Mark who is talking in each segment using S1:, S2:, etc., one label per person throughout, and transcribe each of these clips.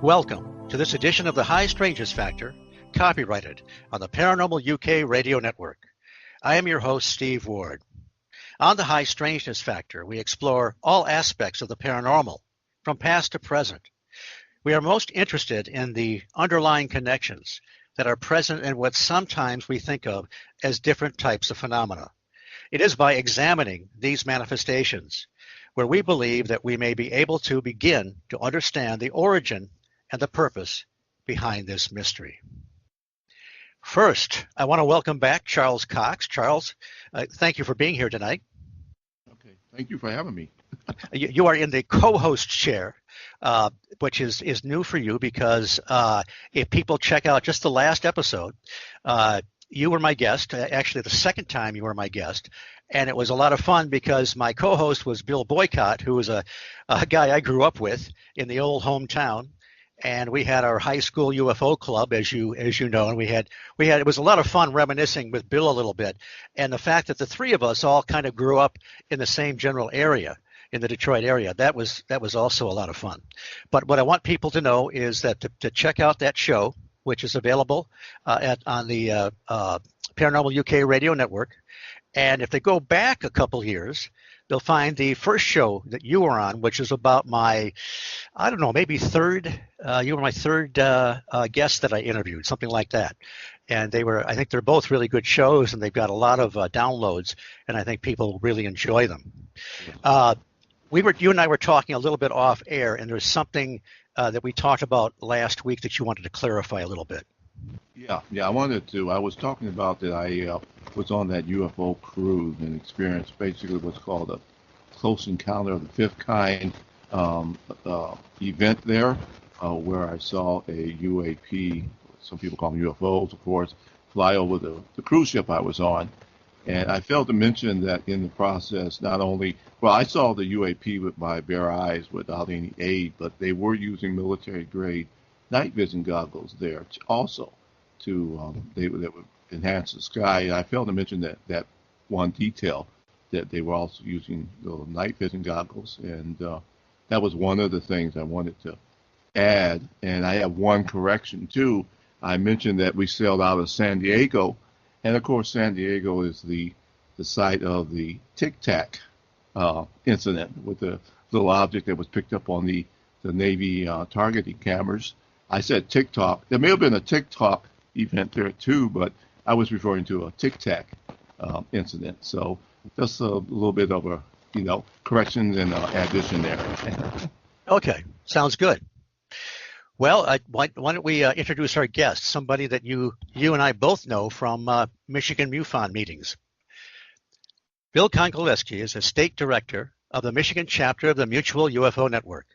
S1: Welcome to this edition of the High Strangeness Factor, copyrighted on the Paranormal UK radio network. I am your host, Steve Ward. On the High Strangeness Factor, we explore all aspects of the paranormal, from past to present. We are most interested in the underlying connections that are present in what sometimes we think of as different types of phenomena. It is by examining these manifestations where we believe that we may be able to begin to understand the origin and the purpose behind this mystery. First, I want to welcome back Charles Cox. Charles, thank you for being here tonight.
S2: Okay, thank you for having me.
S1: You are in the co-host chair, which is new for you because if people check out just the last episode, you were my guest, actually the second time you were my guest, and it was a lot of fun because my co-host was Bill Boycott, who was a guy I grew up with in the old hometown. And we had our high school UFO club, as you know, and we had it was a lot of fun reminiscing with Bill a little bit, and the fact that the three of us all kind of grew up in the same general area in the Detroit area, that was also a lot of fun. But what I want people to know is that to check out that show, which is available on the Paranormal UK radio network, and if they go back a couple years, they'll find the first show that you were on, which is about maybe third. You were my third guest that I interviewed, something like that. And I think they're both really good shows, and they've got a lot of downloads, and I think people really enjoy them. You and I were talking a little bit off air, and there's something that we talked about last week that you wanted to clarify a little bit.
S2: Yeah, I wanted to. I was talking about that I was on that UFO cruise and experienced basically what's called a close encounter of the fifth kind event there, where I saw a UAP, some people call them UFOs, of course, fly over the cruise ship I was on. And I failed to mention that in the process, I saw the UAP with my bare eyes without any aid, but they were using military-grade night vision goggles there also that would enhance the sky. And I failed to mention that one detail, that they were also using the night vision goggles, and that was one of the things I wanted to add. And I have one correction too. I mentioned that we sailed out of San Diego, and of course San Diego is the site of the Tic Tac incident with the little object that was picked up on the Navy targeting cameras. I said TikTok. There may have been a TikTok event there too, but I was referring to a Tic Tac incident. So just a little bit of a correction and addition there.
S1: Okay, sounds good. Well, why don't we introduce our guest, somebody that you and I both know from Michigan MUFON meetings. Bill Konkolesky is a state director of the Michigan chapter of the Mutual UFO Network.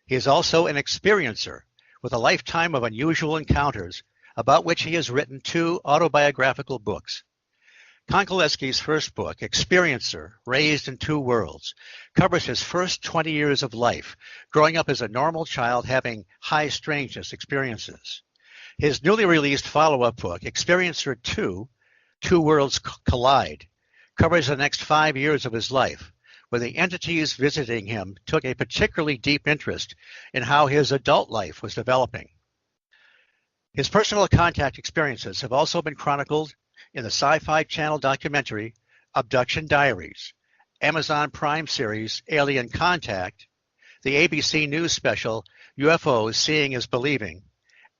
S1: He is also an experiencer with a lifetime of unusual encounters, about which he has written 2 autobiographical books. Konkolesky's first book, Experiencer, Raised in Two Worlds, covers his first 20 years of life, growing up as a normal child having high strangeness experiences. His newly released follow-up book, Experiencer 2, Two Worlds Collide, covers the next 5 years of his life, where the entities visiting him took a particularly deep interest in how his adult life was developing. His personal contact experiences have also been chronicled in the Sci-Fi Channel documentary Abduction Diaries, Amazon Prime series Alien Contact, the ABC News special UFOs Seeing is Believing,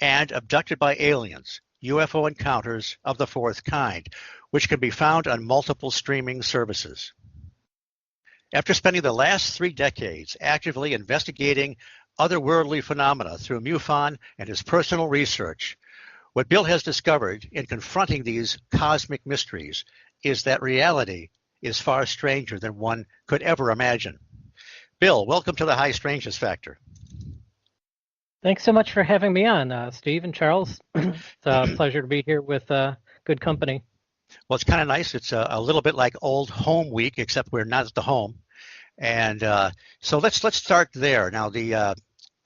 S1: and Abducted by Aliens, UFO Encounters of the Fourth Kind, which can be found on multiple streaming services. After spending the last 3 decades actively investigating otherworldly phenomena through MUFON and his personal research, what Bill has discovered in confronting these cosmic mysteries is that reality is far stranger than one could ever imagine. Bill, welcome to the High Strangeness Factor.
S3: Thanks so much for having me on, Steve and Charles. It's a pleasure to be here with good company.
S1: Well, it's kind of nice. It's a little bit like old home week, except we're not at the home. And so let's start there. Now,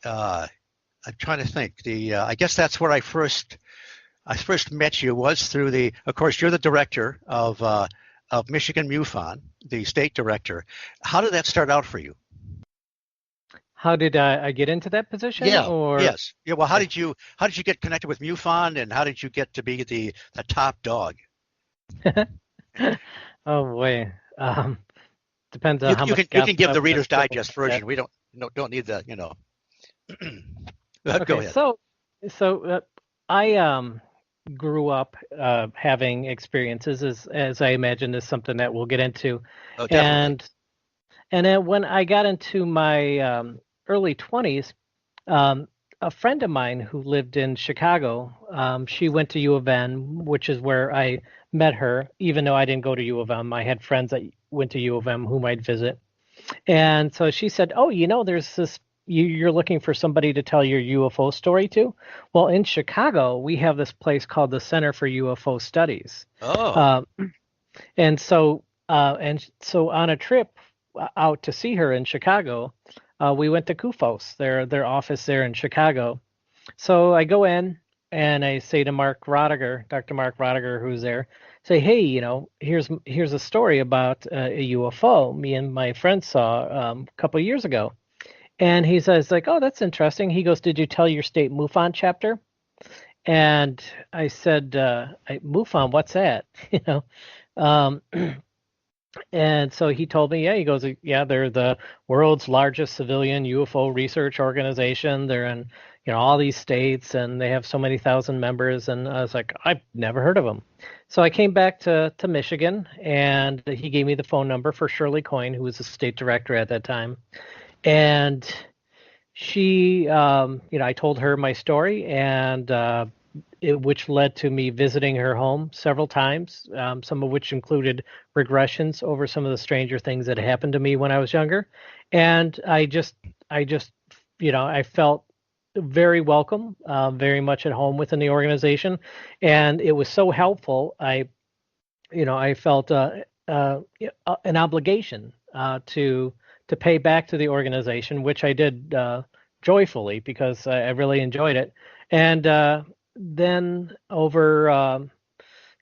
S1: I'm trying to think. I guess that's where I first met you was through of course, you're the director of Michigan MUFON, the state director. How did that start out for you?
S3: How did I get into that position,
S1: Yeah.
S3: or?
S1: Yes. Yeah. Well, how did you get connected with MUFON, and how did you get to be the top dog?
S3: Oh boy. Depends on how
S1: You
S3: much
S1: can
S3: gossip
S1: give
S3: I
S1: the
S3: want
S1: Reader's
S3: to
S1: Digest
S3: get.
S1: version. We don't need the Go
S3: Okay,
S1: ahead.
S3: so I grew up having experiences, as I imagine is something that we'll get into,
S1: Oh, definitely.
S3: and then when I got into my early 20s, um, a friend of mine who lived in Chicago, she went to U of N, which is where I met her. Even though I didn't go to U of M, I had friends that went to U of M whom I'd visit. And so she said, "Oh, there's this. You're looking for somebody to tell your UFO story to? Well, in Chicago, we have this place called the Center for UFO Studies.
S1: Oh,
S3: Uh, and so on a trip out to see her in Chicago, we went to CUFOS, their office there in Chicago. So I go in and I say to Mark Rodiger, Dr. Mark Rodiger, who's there, say, hey, here's a story about a UFO me and my friend saw a couple of years ago. And he says, like, oh, that's interesting. He goes, did you tell your state MUFON chapter? And I said, MUFON, what's that? You know, um, and so he told me, yeah, he goes, yeah, they're the world's largest civilian UFO research organization. They're in, all these states, and they have so many thousand members. And I was like, I've never heard of them. So I came back to Michigan, and he gave me the phone number for Shirley Coyne, who was the state director at that time. And she, I told her my story, and which led to me visiting her home several times, some of which included regressions over some of the stranger things that happened to me when I was younger. And I just, I felt very welcome, very much at home within the organization, and it was so helpful. I felt an obligation to pay back to the organization, which I did joyfully because I really enjoyed it. And then over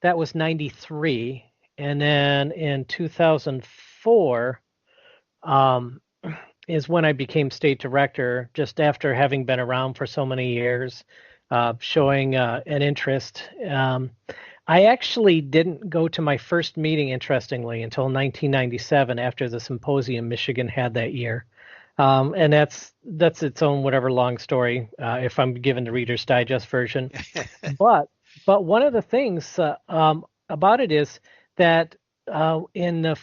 S3: that was 93, and then in 2004 um, is when I became state director, just after having been around for so many years, showing an interest. I actually didn't go to my first meeting, interestingly, until 1997 after the symposium Michigan had that year. And that's its own whatever long story, if I'm given the Reader's Digest version. But but one of the things about it is that in the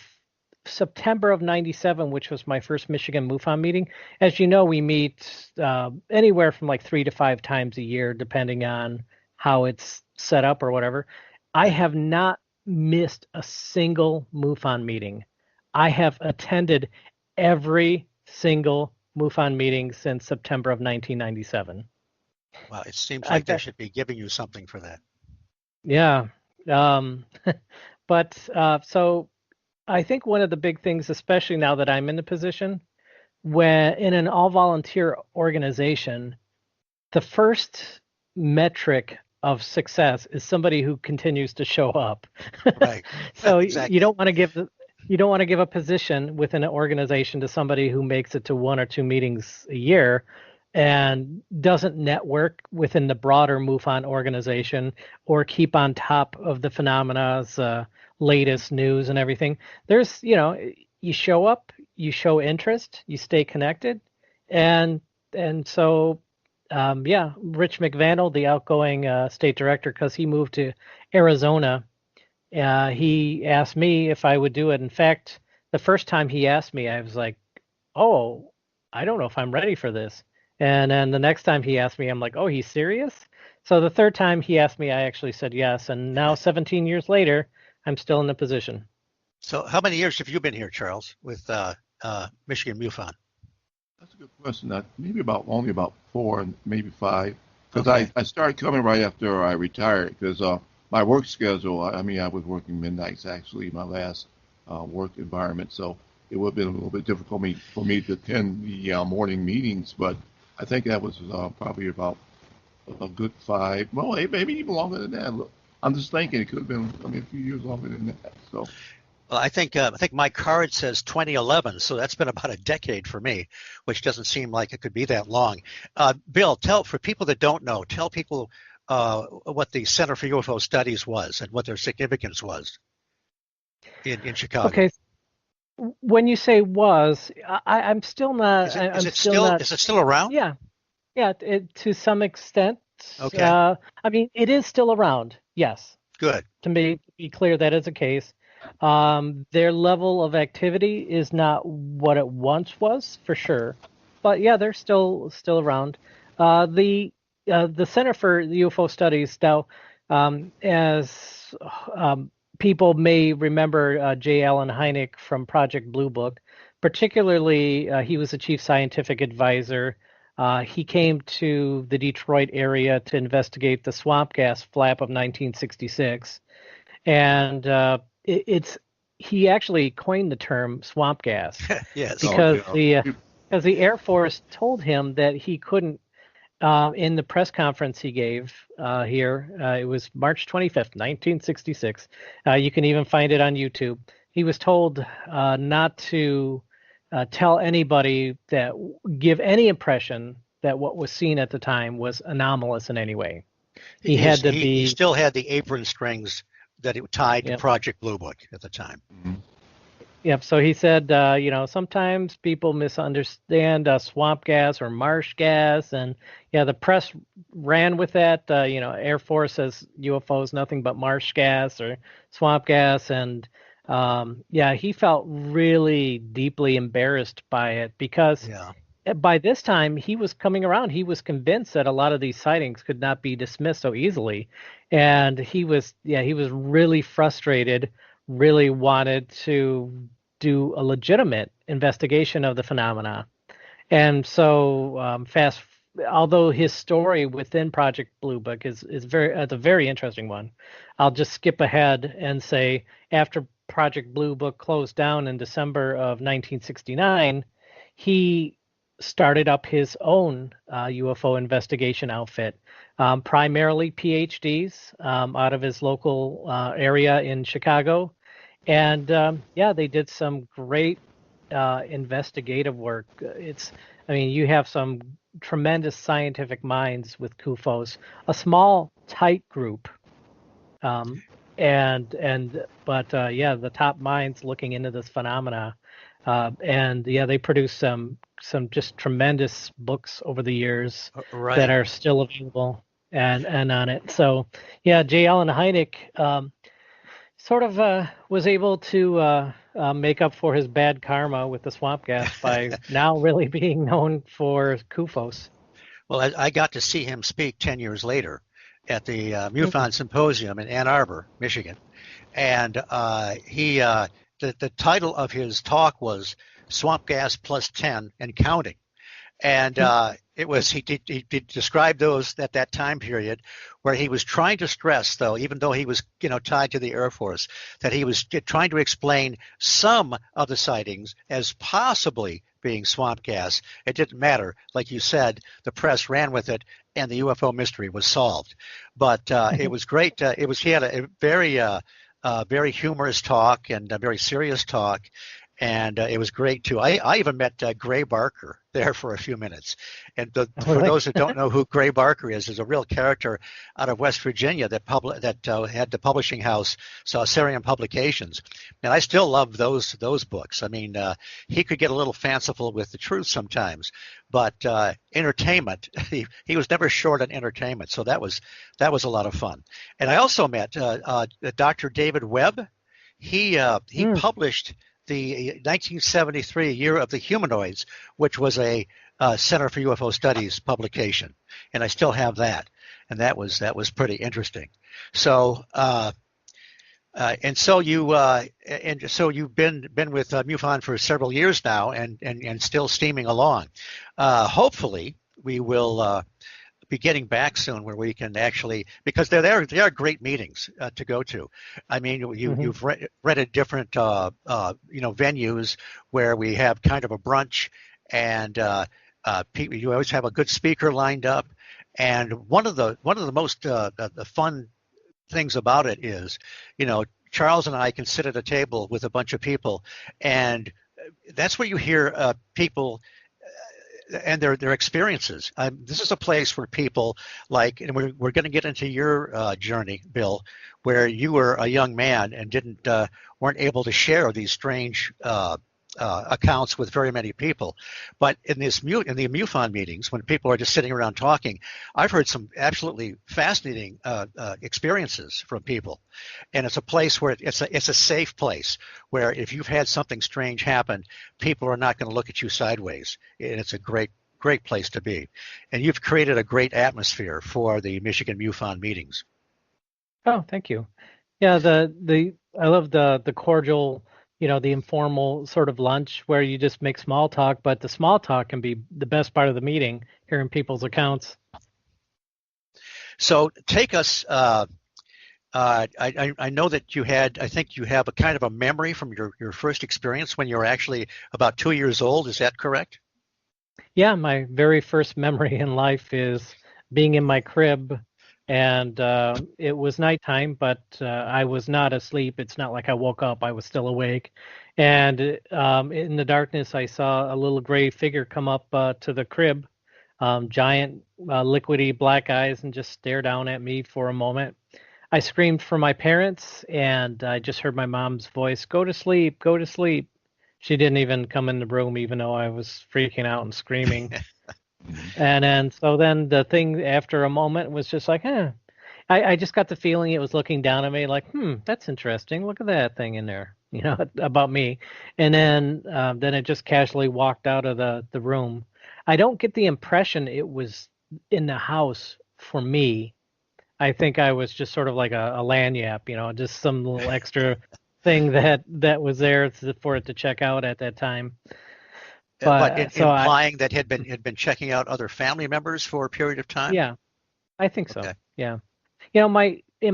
S3: September of 97, which was my first Michigan MUFON meeting, as you know, we meet anywhere from like 3 to 5 times a year, depending on how it's set up or whatever. I
S1: right.
S3: have not missed a single MUFON meeting. I have attended every single MUFON meeting since September of 1997.
S1: Well, it seems like
S3: I've
S1: they
S3: got,
S1: should be giving you something for that.
S3: yeah. Um, but so I think one of the big things, especially now that I'm in the position, when in an all volunteer organization, the first metric of success is somebody who continues to show up.
S1: Right.
S3: So you
S1: Exactly.
S3: don't want to give a position within an organization to somebody who makes it to 1 or 2 meetings a year and doesn't network within the broader MUFON organization or keep on top of the phenomena's latest news and everything. You show up, you show interest, you stay connected, and so yeah, Rich McVandel, the outgoing state director, because he moved to Arizona, he asked me if I would do it. In fact, the first time he asked me, I was like, "Oh, I don't know if I'm ready for this." And then the next time he asked me, I'm like, "Oh, he's serious?" So the third time he asked me, I actually said yes. And now, 17 years later, I'm still in the position.
S1: So, how many years have you been here, Charles, with Michigan MUFON?
S2: That's a good question. Maybe only about 4, maybe 5, because
S1: Okay.
S2: I started coming right after I retired. Because my work schedule, I mean, I was working midnights actually, my last work environment, so it would have been a little bit difficult for me to attend the morning meetings. But I think that was probably about a good 5, well, maybe even longer than that. Look, I'm just thinking it could have been, I mean, a few years longer than that. So
S1: Well, I think my card says 2011, so that's been about a decade for me, which doesn't seem like it could be that long. Bill, for people that don't know, tell people what the Center for UFO Studies was and what their significance was in Chicago.
S3: Okay, when you say was, I'm still not.
S1: Is
S3: I'm
S1: it
S3: still not.
S1: is it still around?
S3: Yeah, yeah. To some extent,
S1: Okay,
S3: I mean, it is still around. Yes,
S1: good.
S3: to be clear, that is the case. Their level of activity is not what it once was, for sure. But yeah, they're still around. The Center for UFO Studies now, as people may remember J. Allen Hynek from Project Blue Book. Particularly, he was the chief scientific advisor. He came to the Detroit area to investigate the swamp gas flap of 1966, and it's he actually coined the term swamp gas
S1: Yes.
S3: because
S2: Oh, yeah.
S3: the Air Force told him that he couldn't. In the press conference he gave here, it was March 25th, 1966. You can even find it on YouTube. He was told not to tell anybody that give any impression that what was seen at the time was anomalous in any way. He had to be.
S1: He still had the apron strings that it tied to
S3: Yep.
S1: Project Blue Book at the time.
S2: Mhm.
S3: Yep. So he said, sometimes people misunderstand swamp gas or marsh gas, and yeah, the press ran with that. Air Force says UFOs nothing but marsh gas or swamp gas, and yeah, he felt really deeply embarrassed by it because
S1: Yeah.
S3: by this time he was coming around. He was convinced that a lot of these sightings could not be dismissed so easily, and he was really frustrated, really wanted to do a legitimate investigation of the phenomena. And so although his story within Project Blue Book is it's a very interesting one, I'll just skip ahead and say after Project Blue Book closed down in December of 1969, he started up his own UFO investigation outfit, primarily PhDs out of his local area in Chicago. And yeah, they did some great investigative work. I mean, you have some tremendous scientific minds with CUFOS, a small, tight group, um, but yeah, the top minds looking into this phenomena, and yeah, they produced some just tremendous books over the years
S1: Right.
S3: that are still available and on it. So yeah, J. Allen Hynek. Sort of was able to make up for his bad karma with the swamp gas by now really being known for CUFOS.
S1: Well, I got to see him speak 10 years later at the MUFON Symposium in Ann Arbor, Michigan. And the title of his talk was Swamp Gas Plus 10 and Counting. And it was he described those at that time period where he was trying to stress, though, even though he was tied to the Air Force, that he was trying to explain some of the sightings as possibly being swamp gas. It didn't matter, like you said, the press ran with it, and the UFO mystery was solved. But it was great. He had a very humorous talk and a very serious talk. And it was great too. I even met Gray Barker there for a few minutes. And for those who don't know who Gray Barker is a real character out of West Virginia that had the publishing house, Sarian Publications. And I still love those books. I mean, he could get a little fanciful with the truth sometimes, but entertainment. He was never short on entertainment. So that was a lot of fun. And I also met Dr. David Webb. He published the 1973 Year of the Humanoids, which was a Center for UFO Studies publication, and I still have that, and that was pretty interesting. So, so you've been with MUFON for several years now, and still steaming along. Hopefully, we will be getting back soon where we can actually, because they are great meetings to go to. I mean, you've rented different venues where we have kind of a brunch, and you always have a good speaker lined up. And one of the most the fun things about it is, Charles and I can sit at a table with a bunch of people, and that's where you hear people and their experiences. This is a place where people like, and we're going to get into your journey, Bill, where you were a young man and weren't able to share these strange accounts with very many people. But in the MUFON meetings, when people are just sitting around talking, I've heard some absolutely fascinating experiences from people. And it's a place where it's a safe place where if you've had something strange happen, people are not going to look at you sideways. And it's a great place to be. And you've created a great atmosphere for the Michigan MUFON meetings.
S3: Oh, thank you. Yeah, I love the cordial, the informal sort of lunch where you just make small talk, but the small talk can be the best part of the meeting, hearing people's accounts.
S1: So take us, I know that I think you have a kind of a memory from your first experience when you were actually about 2 years old. Is that correct?
S3: Yeah, my very first memory in life is being in my crib, and it was nighttime, but I was not asleep. It's not like I woke up. I was still awake. And in the darkness, I saw a little gray figure come up to the crib, giant, liquidy black eyes, and just stare down at me for a moment. I screamed for my parents, and I just heard my mom's voice, "Go to sleep, go to sleep." She didn't even come in the room, even though I was freaking out and screaming. And then the thing after a moment was just like, I just got the feeling it was looking down at me like, that's interesting. Look at that thing in there, about me. And then it just casually walked out of the room. I don't get the impression it was in the house for me. I think I was just sort of like a lanyap, just some little extra thing that was there for it to check out at that time.
S1: But implying that had been checking out other family members for a period of time?
S3: Yeah, I think so.
S1: Okay.
S3: Yeah. In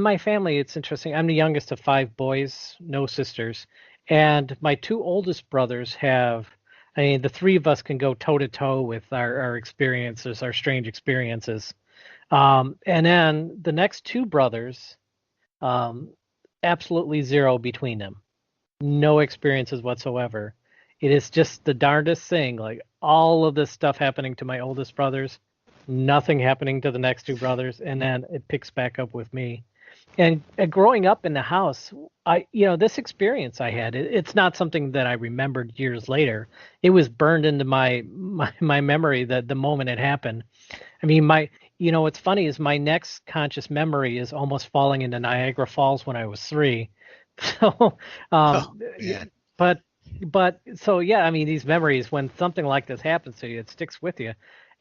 S3: my family, it's interesting. I'm the youngest of 5 boys, no sisters. And my 2 oldest brothers the 3 of us can go toe to toe with our experiences, our strange experiences. And then the next 2 brothers, absolutely zero between them. No experiences whatsoever. It is just the darndest thing, like all of this stuff happening to my oldest brothers, nothing happening to the next 2 brothers, and then it picks back up with me. And growing up in the house, this experience I had, it's not something that I remembered years later. It was burned into my memory that the moment it happened. I mean, what's funny is my next conscious memory is almost falling into Niagara Falls when I was 3. So, but so yeah, I mean, these memories, when something like this happens to you, it sticks with you.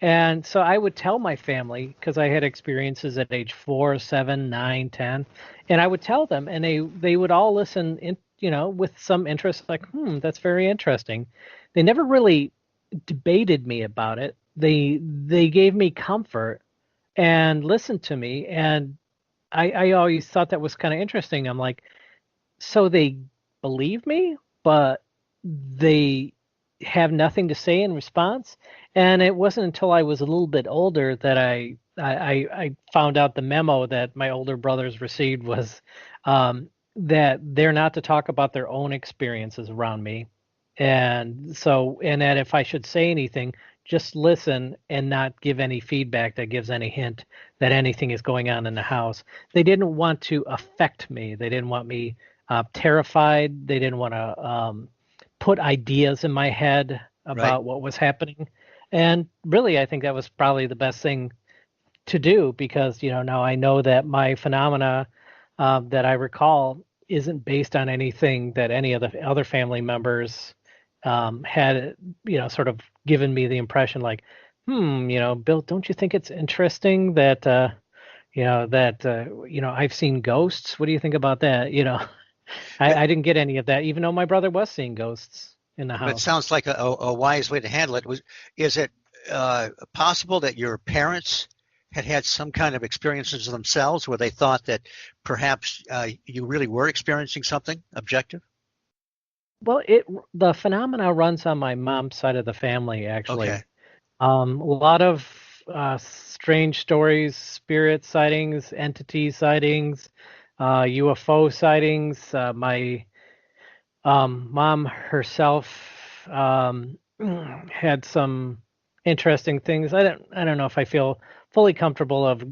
S3: And so I would tell my family, because I had experiences at age 4, 7, 9, 10, and I would tell them, and they would all listen with some interest, like, that's very interesting. They never really debated me about it. They gave me comfort and listened to me, and I always thought that was kind of interesting. I'm like, so they believe me, but they have nothing to say in response. And it wasn't until I was a little bit older that I found out the memo that my older brothers received was that they're not to talk about their own experiences around me. And that if I should say anything, just listen and not give any feedback that gives any hint that anything is going on in the house. They didn't want to affect me. They didn't want me terrified. They didn't want to put ideas in my head about what was happening. And really, I think that was probably the best thing to do, because, now I know that my phenomena that I recall isn't based on anything that any of the other family members had, sort of given me the impression like, Bill, don't you think it's interesting that, I've seen ghosts? What do you think about that? I didn't get any of that, even though my brother was seeing ghosts in the house.
S1: It sounds like a wise way to handle it. Is it possible that your parents had some kind of experiences themselves where they thought that perhaps you really were experiencing something objective?
S3: Well, the phenomena runs on my mom's side of the family, actually.
S1: Okay.
S3: A lot of strange stories, spirit sightings, entity sightings, UFO sightings. My mom herself had some interesting things. I don't know if I feel fully comfortable of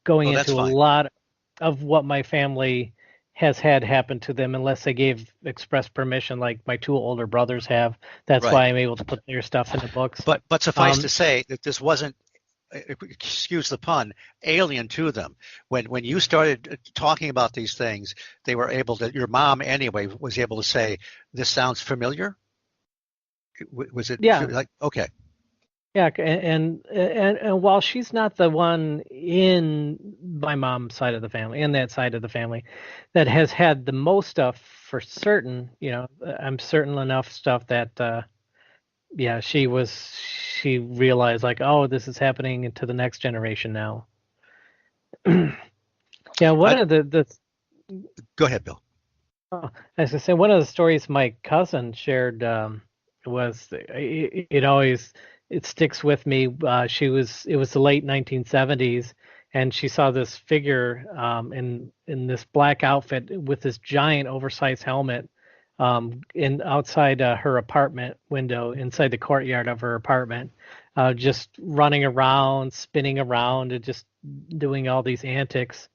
S3: going
S1: Oh, that's
S3: into a
S1: fine.
S3: lot of what my family has had happen to them unless they gave express permission, like my two older brothers have. That's
S1: Right.
S3: why I'm able to put their stuff in the books.
S1: But suffice to
S3: Um,
S1: say that this wasn't, excuse the pun, alien to them. When you started talking about these things, they were able to. Your mom, anyway, was able to say, "This sounds familiar." Was it
S3: yeah,
S1: like okay?
S3: Yeah, and while she's not the one in my mom's side of the family, in that side of the family, that has had the most stuff for certain, I'm certain enough stuff that yeah, she realized like, oh, this is happening to the next generation now. Yeah, one
S1: I,
S3: of the
S1: Go ahead, Bill.
S3: oh, as I say, one of the stories my cousin shared was it always it sticks with me. It was the late 1970s, and she saw this figure in this black outfit with this giant oversized helmet in outside her apartment window, inside the courtyard of her apartment, just running around, spinning around, and just doing all these antics.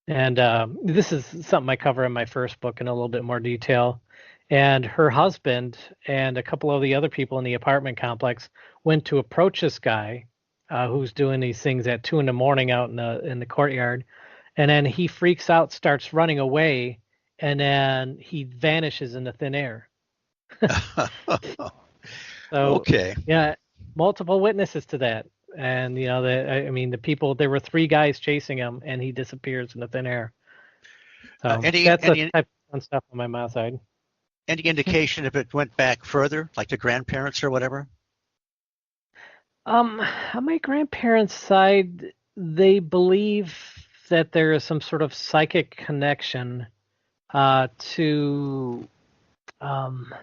S3: And this is something I cover in my first book in a little bit more detail. And her husband and a couple of the other people in the apartment complex went to approach this guy who's doing these things at 2 in the morning out in the courtyard. And then he freaks out, starts running away, and then he vanishes into thin air. So
S1: Okay.
S3: yeah, multiple witnesses to that. And I mean, the people, there were three guys chasing him, and he disappears into thin air. So
S1: Any
S3: that's the
S1: any
S3: type of fun stuff on my mom's side.
S1: any indication if it went back further, like the grandparents or whatever?
S3: On my grandparents' side, they believe that there is some sort of psychic connection to. Um,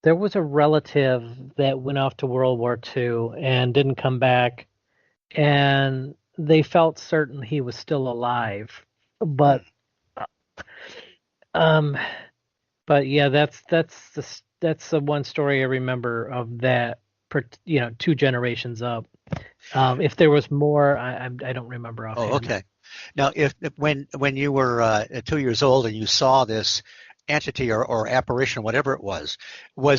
S3: there was a relative that went off to World War II and didn't come back, and they felt certain he was still alive. But um, but yeah, that's the one story I remember of that. Two generations up. If there was more, I don't remember
S1: Oh,
S3: offhand.
S1: okay. Now, if when you were 2 years old and you saw this entity or apparition, whatever it was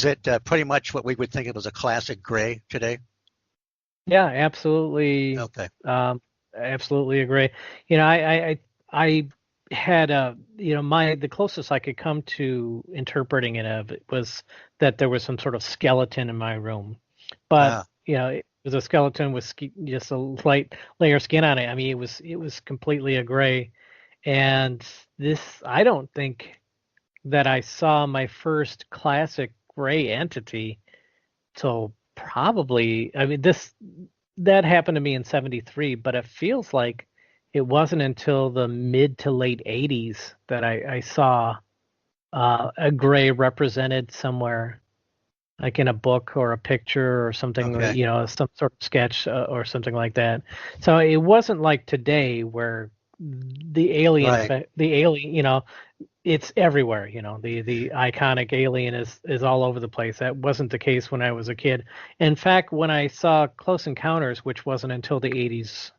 S1: it pretty much what we would think of as a classic gray today?
S3: Yeah, absolutely.
S1: Okay.
S3: Absolutely agree. I had the closest I could come to interpreting it of it was that there was some sort of skeleton in my room, but
S1: Ah,
S3: it was a skeleton with just a light layer of skin on it. I mean, it was completely a gray, and I don't think that I saw my first classic gray entity till probably, I mean, that happened to me in 73, but it feels like it wasn't until the mid to late 80s that I saw a gray represented somewhere, like in a book or a picture or something,
S1: okay.
S3: some sort of sketch or something like that. So it wasn't like today where
S1: Right.
S3: the alien, it's everywhere. The iconic alien is all over the place. That wasn't the case when I was a kid. In fact, when I saw Close Encounters, which wasn't until the 80s,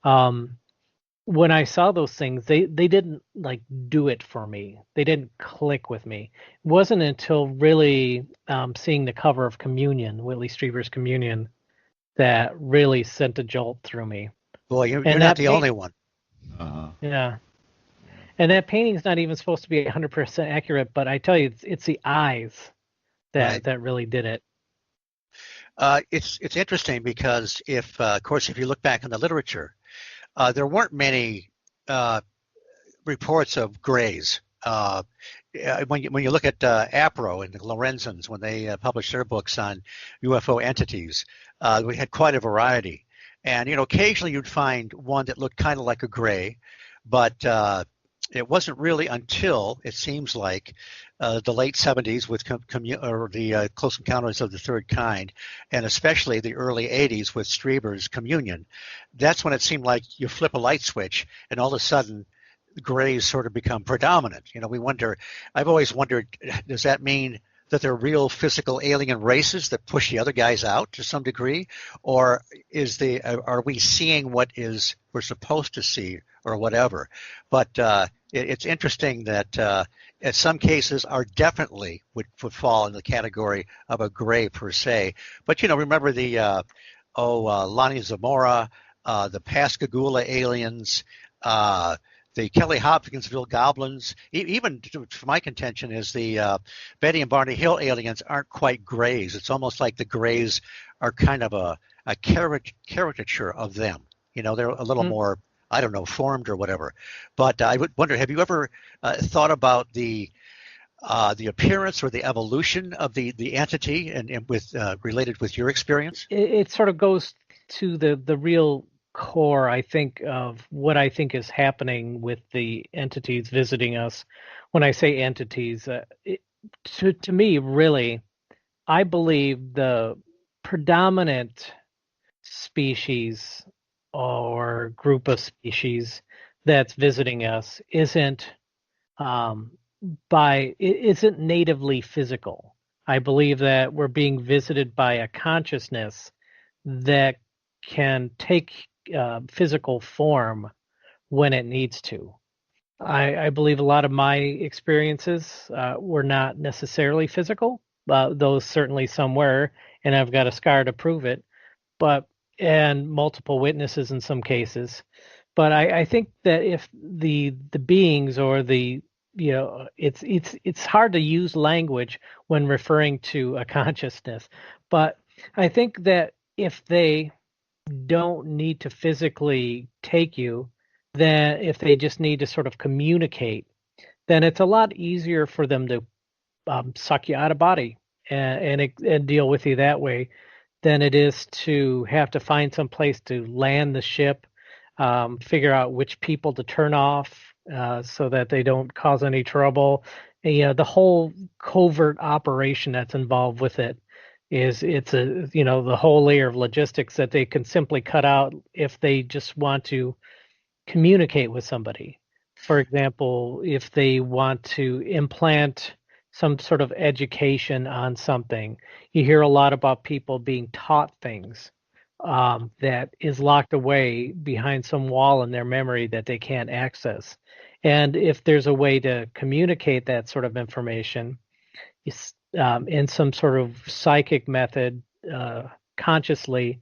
S3: um, when I saw those things, they didn't like do it for me. They didn't click with me. It wasn't until really seeing the cover of Communion, Whitley Strieber's Communion, that really sent a jolt through me.
S1: Boy, you're
S3: And
S1: not
S3: that
S1: the only one.
S2: Uh-huh.
S3: yeah. And that painting's not even supposed to be 100% accurate, but I tell you, it's the eyes
S1: Right.
S3: that really did it.
S1: It's interesting because of course, if you look back in the literature, there weren't many reports of grays. When you look at APRO and the Lorenzens, when they published their books on UFO entities, we had quite a variety. And occasionally you'd find one that looked kind of like a gray, but it wasn't really until it seems like the late 70s with the Close Encounters of the Third Kind, and especially the early 80s with Strieber's Communion. That's when it seemed like you flip a light switch, and all of a sudden grays sort of become predominant. We wonder. I've always wondered, does that mean that they're real physical alien races that push the other guys out to some degree, or are we seeing what we're supposed to see or whatever? But it's interesting that in some cases are definitely would fall in the category of a gray per se. But remember the Lonnie Zamora, the Pascagoula aliens, the Kelly Hopkinsville goblins, even to my contention is the Betty and Barney Hill aliens aren't quite grays. It's almost like the grays are kind of a caricature of them. They're a little more, I don't know, formed or whatever. But I would wonder, have you ever thought about the appearance or the evolution of the entity and with related with your experience?
S3: It sort of goes to the real core, I think, of what I think is happening with the entities visiting us. When I say entities, to me, really, I believe the predominant species or group of species that's visiting us isn't natively physical. I believe that we're being visited by a consciousness that can take physical form when it needs to. I believe a lot of my experiences were not necessarily physical, those certainly some were, and I've got a scar to prove it, and multiple witnesses in some cases. But I think that if the beings or it's hard to use language when referring to a consciousness, but I think that if they don't need to physically take you, then if they just need to sort of communicate, then it's a lot easier for them to suck you out of body and deal with you that way than it is to have to find some place to land the ship, figure out which people to turn off so that they don't cause any trouble. The whole covert operation that's involved with it's the whole layer of logistics that they can simply cut out if they just want to communicate with somebody. For example, if they want to implant some sort of education on something, you hear a lot about people being taught things that is locked away behind some wall in their memory that they can't access. And if there's a way to communicate that sort of information, in some sort of psychic method, consciously,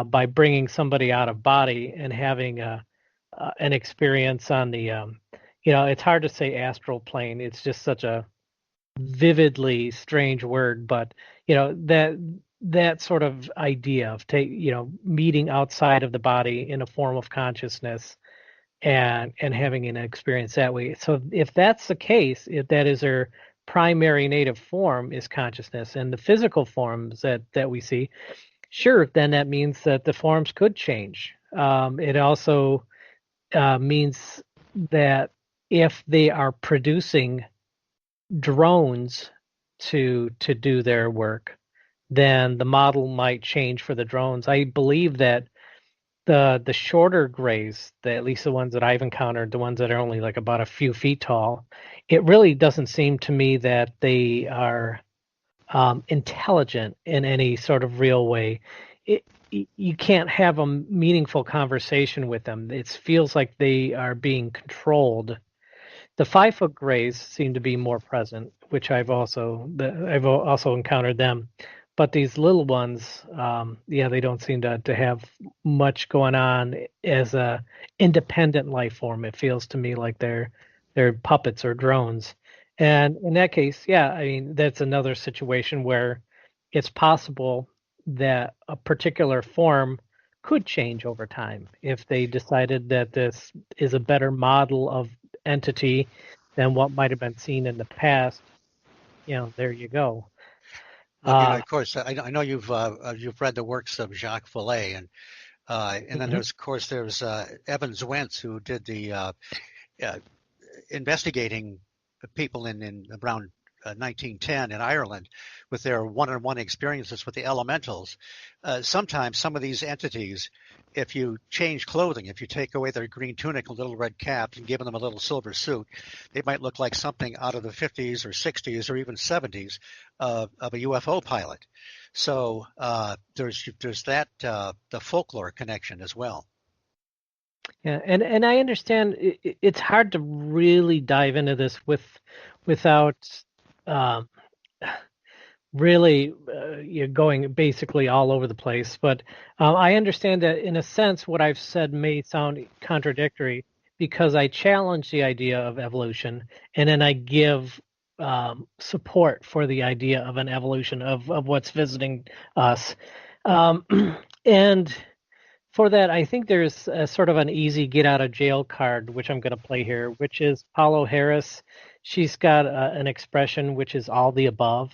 S3: by bringing somebody out of body and having an experience on the, it's hard to say astral plane. It's just such a vividly strange word, but that sort of idea of meeting outside of the body in a form of consciousness and having an experience that way. So if that's the case, if that is their primary native form is consciousness, and the physical forms that we see, sure, then that means that the forms could change. It also means that if they are producing drones to do their work, then the model might change for the drones. I believe that the shorter grays, at least the ones that I've encountered, the ones that are only like about a few feet tall, it really doesn't seem to me that they are intelligent in any sort of real way. You can't have a meaningful conversation with them. It feels like they are being controlled. The 5-foot grays seem to be more present, which I've also encountered them. But these little ones, they don't seem to have much going on as a independent life form. It feels to me like they're puppets or drones. And in that case, I mean, that's another situation where it's possible that a particular form could change over time if they decided that this is a better model of entity than what might have been seen in the past. There you go.
S1: Of course, I know you've read the works of Jacques Vallée, and then there's Evan Zwentz, who did the investigating people in around 1910 in Ireland with their one-on-one experiences with the elementals. Sometimes some of these entities, if you change clothing, if you take away their green tunic and little red cap and give them a little silver suit, they might look like something out of the 50s or 60s or even 70s of a UFO pilot. So there's that the folklore connection as well.
S3: Yeah, and I understand it's hard to really dive into this without really you're going basically all over the place. But I understand that in a sense what I've said may sound contradictory because I challenge the idea of evolution and then I give support for the idea of an evolution of what's visiting us. And for that, I think there's a sort of an easy get out of jail card, which I'm going to play here, which is Paulo Harris. She's got an expression which is all the above.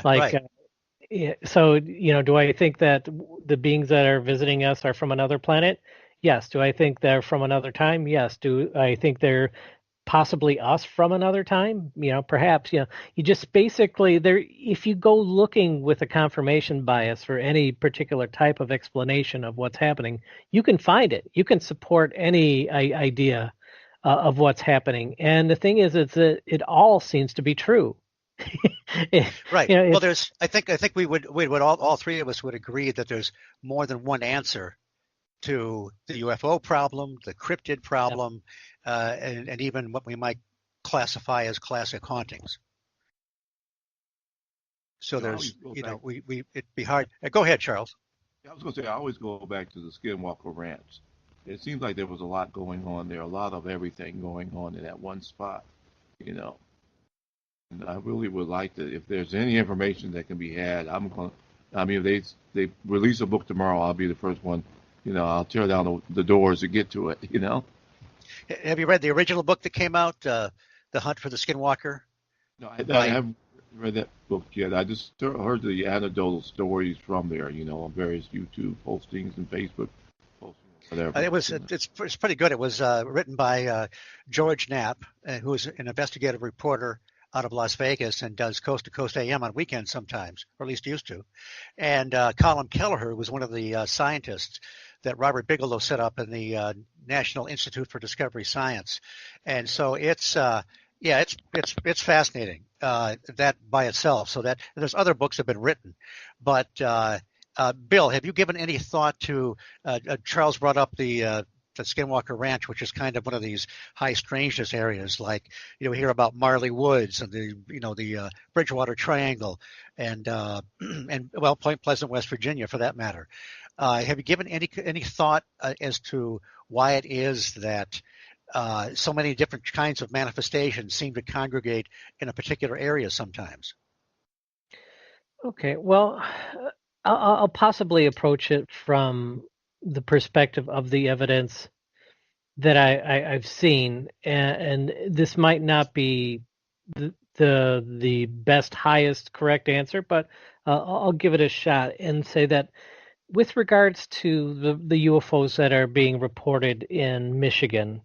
S3: Like,
S1: Right.
S3: So, do I think that the beings that are visiting us are from another planet? Yes. Do I think they're from another time? Yes. Do I think they're possibly us from another time? Perhaps. You just basically there. If you go looking with a confirmation bias for any particular type of explanation of what's happening, you can find it. You can support any idea of what's happening. And the thing is that it all seems to be true.
S1: Right. Well, I think we would all three of us would agree that there's more than one answer to the UFO problem, the cryptid problem, and even what we might classify as classic hauntings. So there's, it'd be hard. Go ahead, Charles.
S2: I was going to say, I always go back to the Skinwalker Ranch. It seems like there was a lot going on there, a lot of everything going on in that one spot, And I really would like to, if there's any information that can be had, if they release a book tomorrow, I'll be the first one. I'll tear down the doors to get to it.
S1: Have you read the original book that came out, The Hunt for the Skinwalker?
S2: No, I haven't read that book yet. I just heard the anecdotal stories from there, on various YouTube postings and Facebook postings, whatever.
S1: It's pretty good. It was written by George Knapp, who is an investigative reporter out of Las Vegas and does Coast to Coast AM on weekends sometimes, or at least used to. And Colin Kelleher was one of the scientists that Robert Bigelow set up in the National Institute for Discovery Science. And so it's fascinating, that by itself. So that there's other books that have been written. But Bill, have you given any thought to, Charles brought up the Skinwalker Ranch, which is kind of one of these high strangeness areas, like we hear about Marley Woods and the Bridgewater Triangle, and Point Pleasant, West Virginia, for that matter. Have you given any thought as to why it is that so many different kinds of manifestations seem to congregate in a particular area sometimes?
S3: Okay, well, I'll possibly approach it from the perspective of the evidence that I've seen, and this might not be the best, highest, correct answer, but I'll give it a shot and say that with regards to the UFOs that are being reported in Michigan,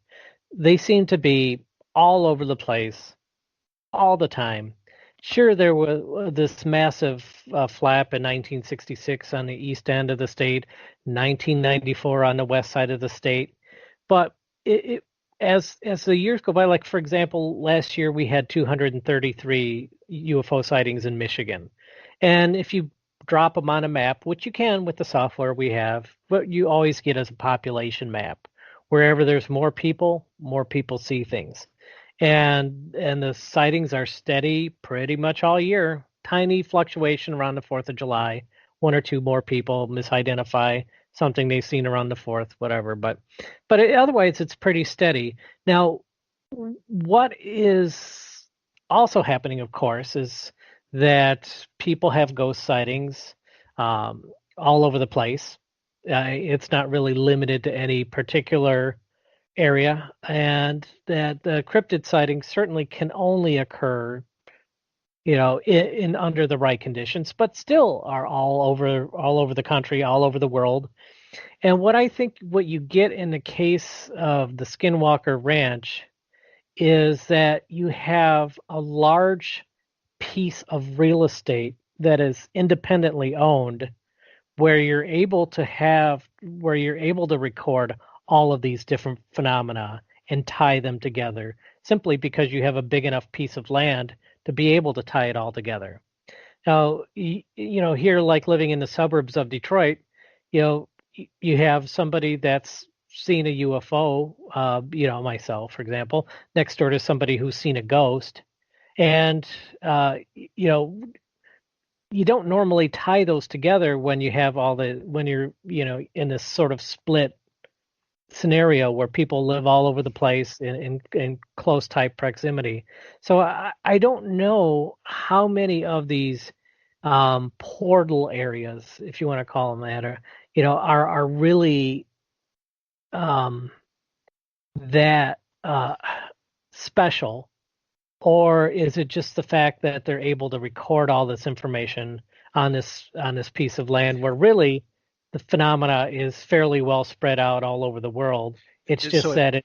S3: they seem to be all over the place, all the time. Sure, there was this massive flap in 1966 on the east end of the state, 1994 on the west side of the state. But as the years go by, like for example, last year we had 233 UFO sightings in Michigan. And if you drop them on a map, which you can with the software we have, what you always get is a population map. Wherever there's more people see things. And the sightings are steady pretty much all year. Tiny fluctuation around the 4th of July. One or two more people misidentify something they've seen around the 4th, whatever. But otherwise, it's pretty steady. Now, what is also happening, of course, is that people have ghost sightings all over the place. It's not really limited to any particular area, and that the cryptid sightings certainly can only occur, in under the right conditions, but still are all over the country, all over the world. And what you get in the case of the Skinwalker Ranch is that you have a large piece of real estate that is independently owned, where you're able to record all of these different phenomena and tie them together, simply because you have a big enough piece of land to be able to tie it all together. Now, here, like living in the suburbs of Detroit, you have somebody that's seen a UFO, myself, for example, next door to somebody who's seen a ghost. And, you don't normally tie those together when you're, in this sort of split scenario where people live all over the place in close type proximity. So I don't know how many of these portal areas, if you want to call them that, are really that special, or is it just the fact that they're able to record all this information on this piece of land where really the phenomena is fairly well spread out all over the world? It's just
S1: So
S3: that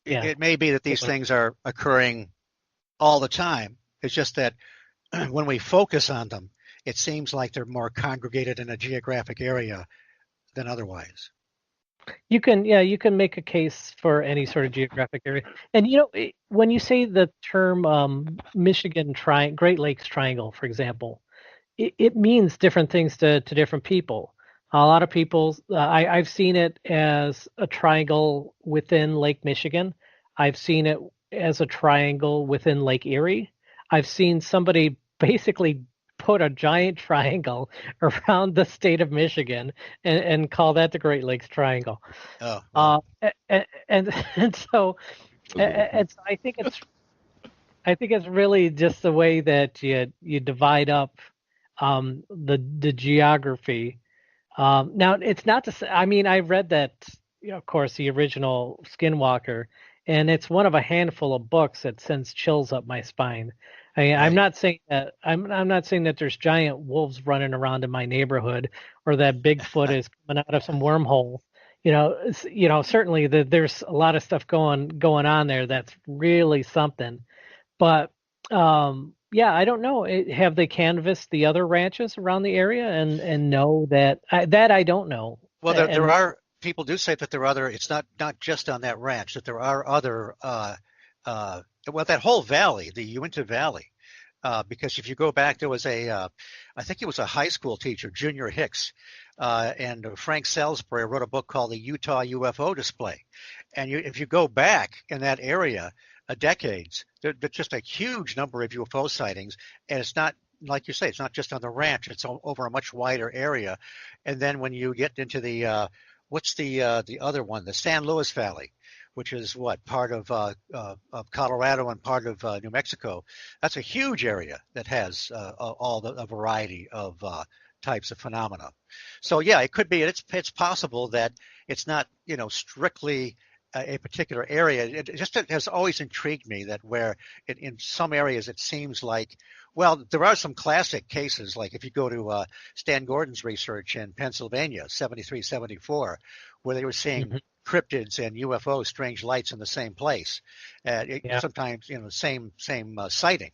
S1: it may be that these things are occurring all the time. It's just that when we focus on them, it seems like they're more congregated in a geographic area than otherwise.
S3: You can make a case for any sort of geographic area. And when you say the term Michigan Great Lakes Triangle, for example, it means different things to different people. A lot of people, I've seen it as a triangle within Lake Michigan. I've seen it as a triangle within Lake Erie. I've seen somebody basically put a giant triangle around the state of Michigan and call that the Great Lakes Triangle.
S1: Oh, wow.
S3: And so I think it's really just the way that you divide up the geography. Now, it's not to say, I mean, I read that, of course, the original Skinwalker, and it's one of a handful of books that sends chills up my spine. I'm not saying that I'm not saying that there's giant wolves running around in my neighborhood, or that Bigfoot is coming out of some wormhole. Certainly there's a lot of stuff going on there that's really something. But I don't know. Have they canvassed the other ranches around the area and know that I don't know.
S1: Well, there are people do say that there are other. It's not just on that ranch, that there are other. That whole valley, the Uinta Valley, because if you go back, there was I think it was a high school teacher, Junior Hicks, and Frank Salisbury wrote a book called The Utah UFO Display. And if you go back in that area decades, there's just a huge number of UFO sightings, and it's not, like you say, it's not just on the ranch, it's over a much wider area. And then when you get into the, what's the other one, the San Luis Valley, which is part of Colorado and part of New Mexico. That's a huge area that has a variety of types of phenomena. So yeah, it could be. It's possible that it's not strictly a particular area. It has always intrigued me that where in some areas it seems like, well, there are some classic cases, like if you go to Stan Gordon's research in Pennsylvania, 73, 74, where they were seeing cryptids and UFOs, strange lights in the same place. Sometimes, same sighting.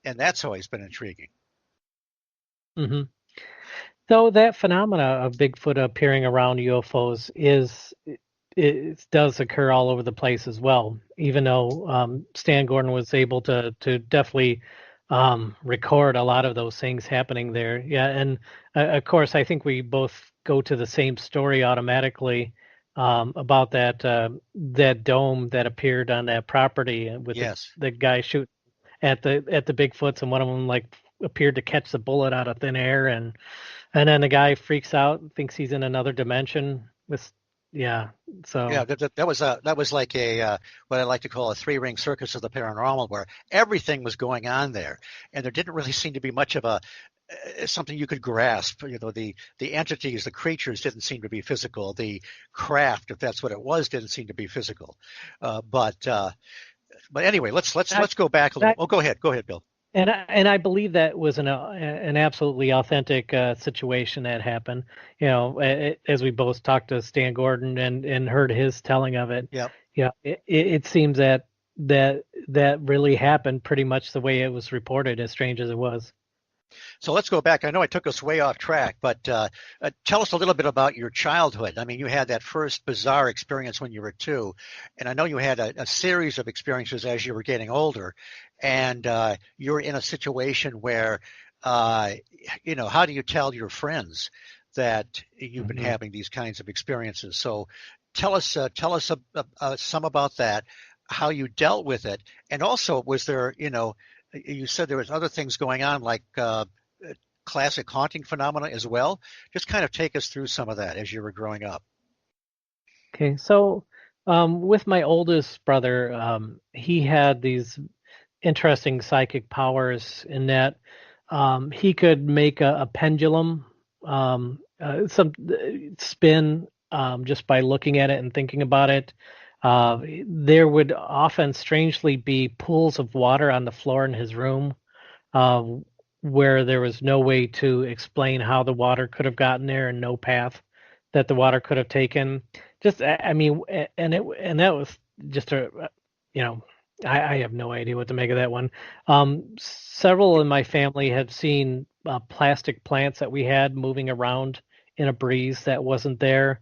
S1: And that's always been intriguing.
S3: Mm-hmm. So that phenomena of Bigfoot appearing around UFOs it does occur all over the place as well, even though Stan Gordon was able to definitely record a lot of those things happening there. Yeah, and of course, I think we both go to the same story automatically about that dome that appeared on that property with the guy shooting at the Bigfoots, and one of them appeared to catch the bullet out of thin air, and then the guy freaks out and thinks he's in another dimension.
S1: That was like a what I like to call a three-ring circus of the paranormal, where everything was going on there, and there didn't really seem to be much of something you could grasp. The entities, the creatures didn't seem to be physical. The craft, if that's what it was, didn't seem to be physical. But anyway, let's go back a little. Go ahead, Bill.
S3: And I believe that was an absolutely authentic situation that happened. As we both talked to Stan Gordon and heard his telling of it.
S1: Yeah.
S3: It seems that that really happened pretty much the way it was reported, as strange as it was.
S1: So let's go back. I know I took us way off track, but tell us a little bit about your childhood. I mean, you had that first bizarre experience when you were 2, and I know you had a series of experiences as you were getting older, and you're in a situation where, how do you tell your friends that you've been having these kinds of experiences? So tell us some about that, how you dealt with it, and also was there, you said there was other things going on like classic haunting phenomena as well. Just kind of take us through some of that as you were growing up.
S3: Okay, so with my oldest brother, he had these interesting psychic powers in that he could make a pendulum some spin just by looking at it and thinking about it. There would often strangely be pools of water on the floor in his room where there was no way to explain how the water could have gotten there and no path that the water could have taken. Just, I mean, and that was just I have no idea what to make of that one. Several in my family have seen plastic plants that we had moving around in a breeze that wasn't there.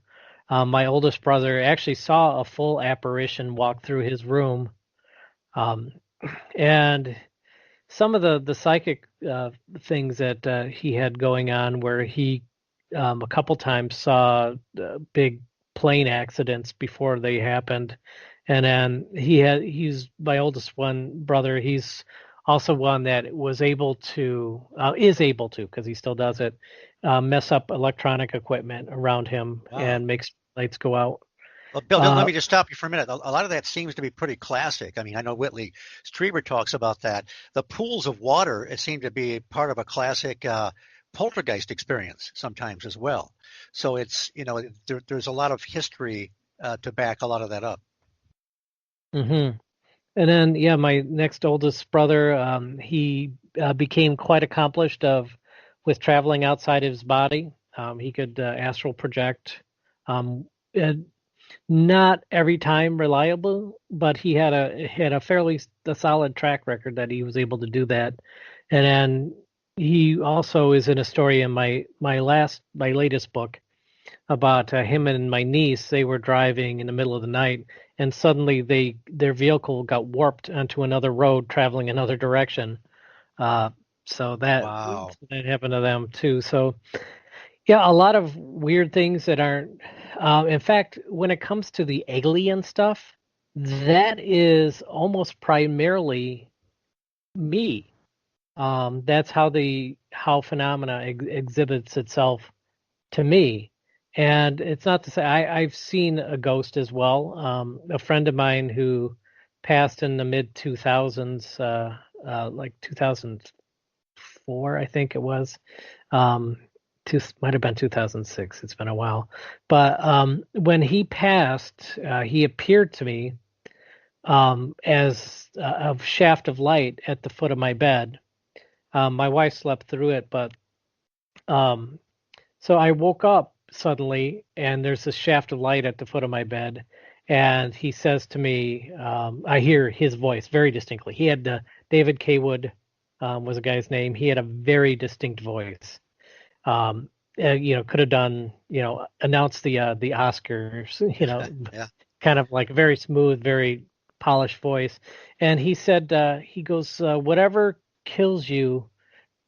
S3: My oldest brother actually saw a full apparition walk through his room. And some of the psychic things that he had going on, where he a couple times saw big plane accidents before they happened. And then he's my oldest brother. He's also one that is able to, because he still does it, mess up electronic equipment around him and makes lights go out.
S1: Well, Bill, let me just stop you for a minute. A lot of that seems to be pretty classic. I mean, I know Whitley Strieber talks about that. The pools of water, it seemed to be part of a classic poltergeist experience sometimes as well. So it's, there's a lot of history to back a lot of that up.
S3: Mm-hmm. And then, my next oldest brother, he became quite accomplished with traveling outside his body. He could astral project. Not every time reliable, but he had a fairly solid track record that he was able to do that. And then he also is in a story in my latest book about him and my niece. They were driving in the middle of the night, and suddenly their vehicle got warped onto another road, traveling another direction. So that happened to them too. So yeah, a lot of weird things that aren't. In fact, when it comes to the alien stuff, that is almost primarily me. That's how phenomena exhibits itself to me. And it's not to say I've seen a ghost as well. A friend of mine who passed in the mid 2000s, like 2004, I think it was. Might have been 2006. It's been a while. But when he passed, he appeared to me as a shaft of light at the foot of my bed. My wife slept through it, but so I woke up suddenly, and there's this shaft of light at the foot of my bed, and he says to me, I hear his voice very distinctly. He had David K. Wood was a guy's name. He had a very distinct voice. Could have done, announced the Oscars,
S1: Yeah.
S3: kind of like very smooth, very polished voice. And he said, he goes, whatever kills you,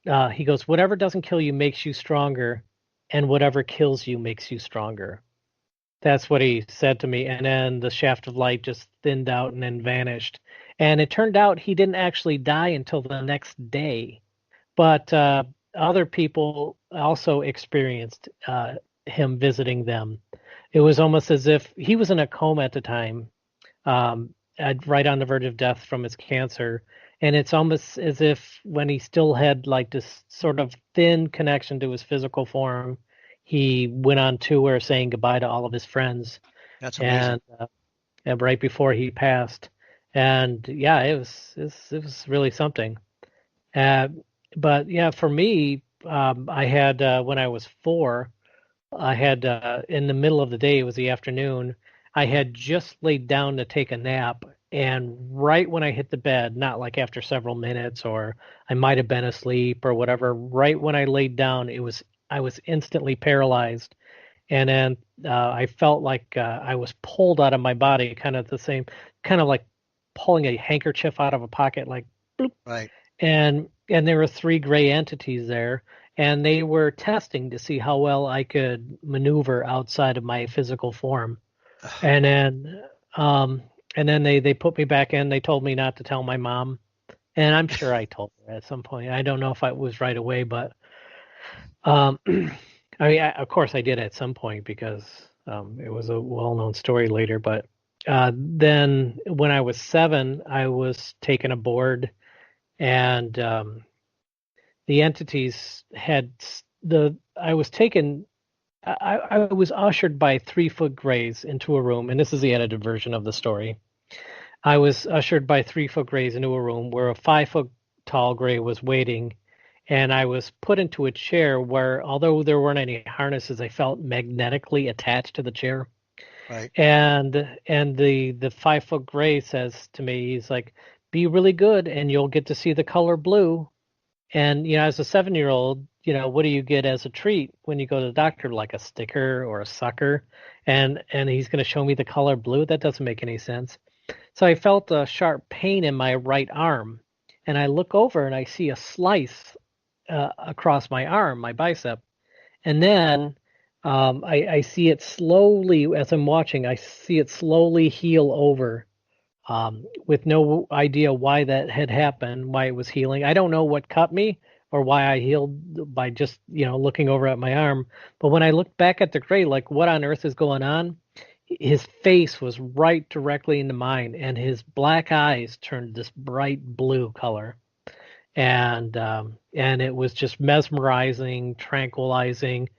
S3: whatever doesn't kill you makes you stronger, and whatever kills you makes you stronger. That's what he said to me. And then the shaft of light just thinned out and then vanished. And it turned out he didn't actually die until the next day. But other people also experienced him visiting them. It was almost as if he was in a coma at the time, right on the verge of death from his cancer. And it's almost as if when he still had like this sort of thin connection to his physical form, he went on tour saying goodbye to all of his friends.
S1: That's amazing.
S3: And right before he passed. And yeah, it was really something. But yeah, for me, I had when I was 4, I had in the middle of the day, it was the afternoon, I had just laid down to take a nap, And right when I hit the bed, not like after several minutes or I might have been asleep or whatever, right when I laid down, I was instantly paralyzed. And then I felt like I was pulled out of my body, kind of the same, kind of like pulling a handkerchief out of a pocket, like bloop.
S1: Right.
S3: And there were three gray entities there, and they were testing to see how well I could maneuver outside of my physical form. And then they put me back in. They told me not to tell my mom, and I'm sure I told her at some point. I don't know if I was right away, but I mean, of course I did at some point because it was a well-known story later. But then when I was 7, I was taken aboard, and the entities had I was taken. I was ushered by 3-foot grays into a room, and this is the edited version of the story. I was ushered by 3-foot grays into a room where a 5-foot tall gray was waiting, and I was put into a chair where, although there weren't any harnesses, I felt magnetically attached to the chair.
S1: Right.
S3: And the 5-foot gray says to me, he's like, "Be really good, and you'll get to see the color blue." And as a 7-year-old, what do you get as a treat when you go to the doctor? Like a sticker or a sucker, and he's going to show me the color blue? That doesn't make any sense. So I felt a sharp pain in my right arm, and I look over and I see a slice across my arm, my bicep, and then I see it slowly as I'm watching. I see it slowly heal over. With no idea why that had happened, why it was healing. I don't know what cut me or why I healed by just, looking over at my arm. But when I looked back at the gray, like, what on earth is going on? His face was right directly into mine, and his black eyes turned this bright blue color. And it was just mesmerizing, tranquilizing,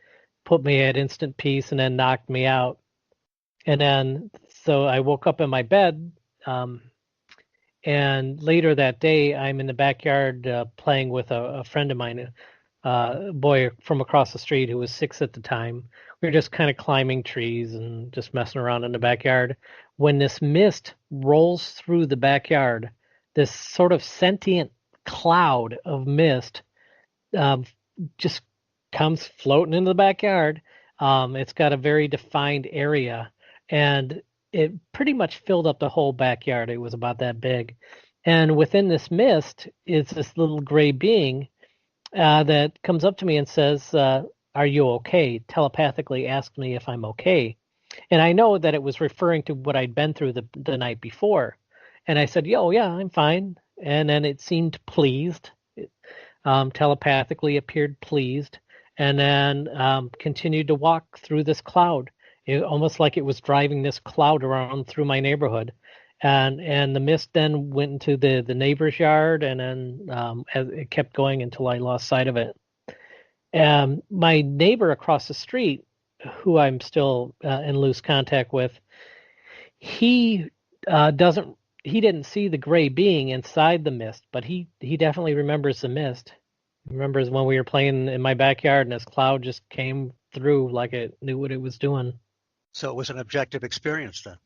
S3: put me at instant peace, and then knocked me out. And then, so I woke up in my bed. And later that day, I'm in the backyard playing with a friend of mine, a boy from across the street who was 6 at the time. We were just kind of climbing trees and just messing around in the backyard. When this mist rolls through the backyard, this sort of sentient cloud of mist just comes floating into the backyard. It's got a very defined area, and it pretty much filled up the whole backyard. It was about that big. And within this mist is this little gray being that comes up to me and says, "Are you okay?" Telepathically asked me if I'm okay. And I know that it was referring to what I'd been through the night before. And I said, "Yo, yeah, I'm fine." And then it seemed pleased. It, telepathically appeared pleased. And then continued to walk through this cloud. Almost like it was driving this cloud around through my neighborhood, and the mist then went into the neighbor's yard, and then as it kept going until I lost sight of it. My neighbor across the street, who I'm still in loose contact with, he didn't see the gray being inside the mist, but he definitely remembers the mist. He remembers when we were playing in my backyard and this cloud just came through like it knew what it was doing.
S1: So it was an objective experience then.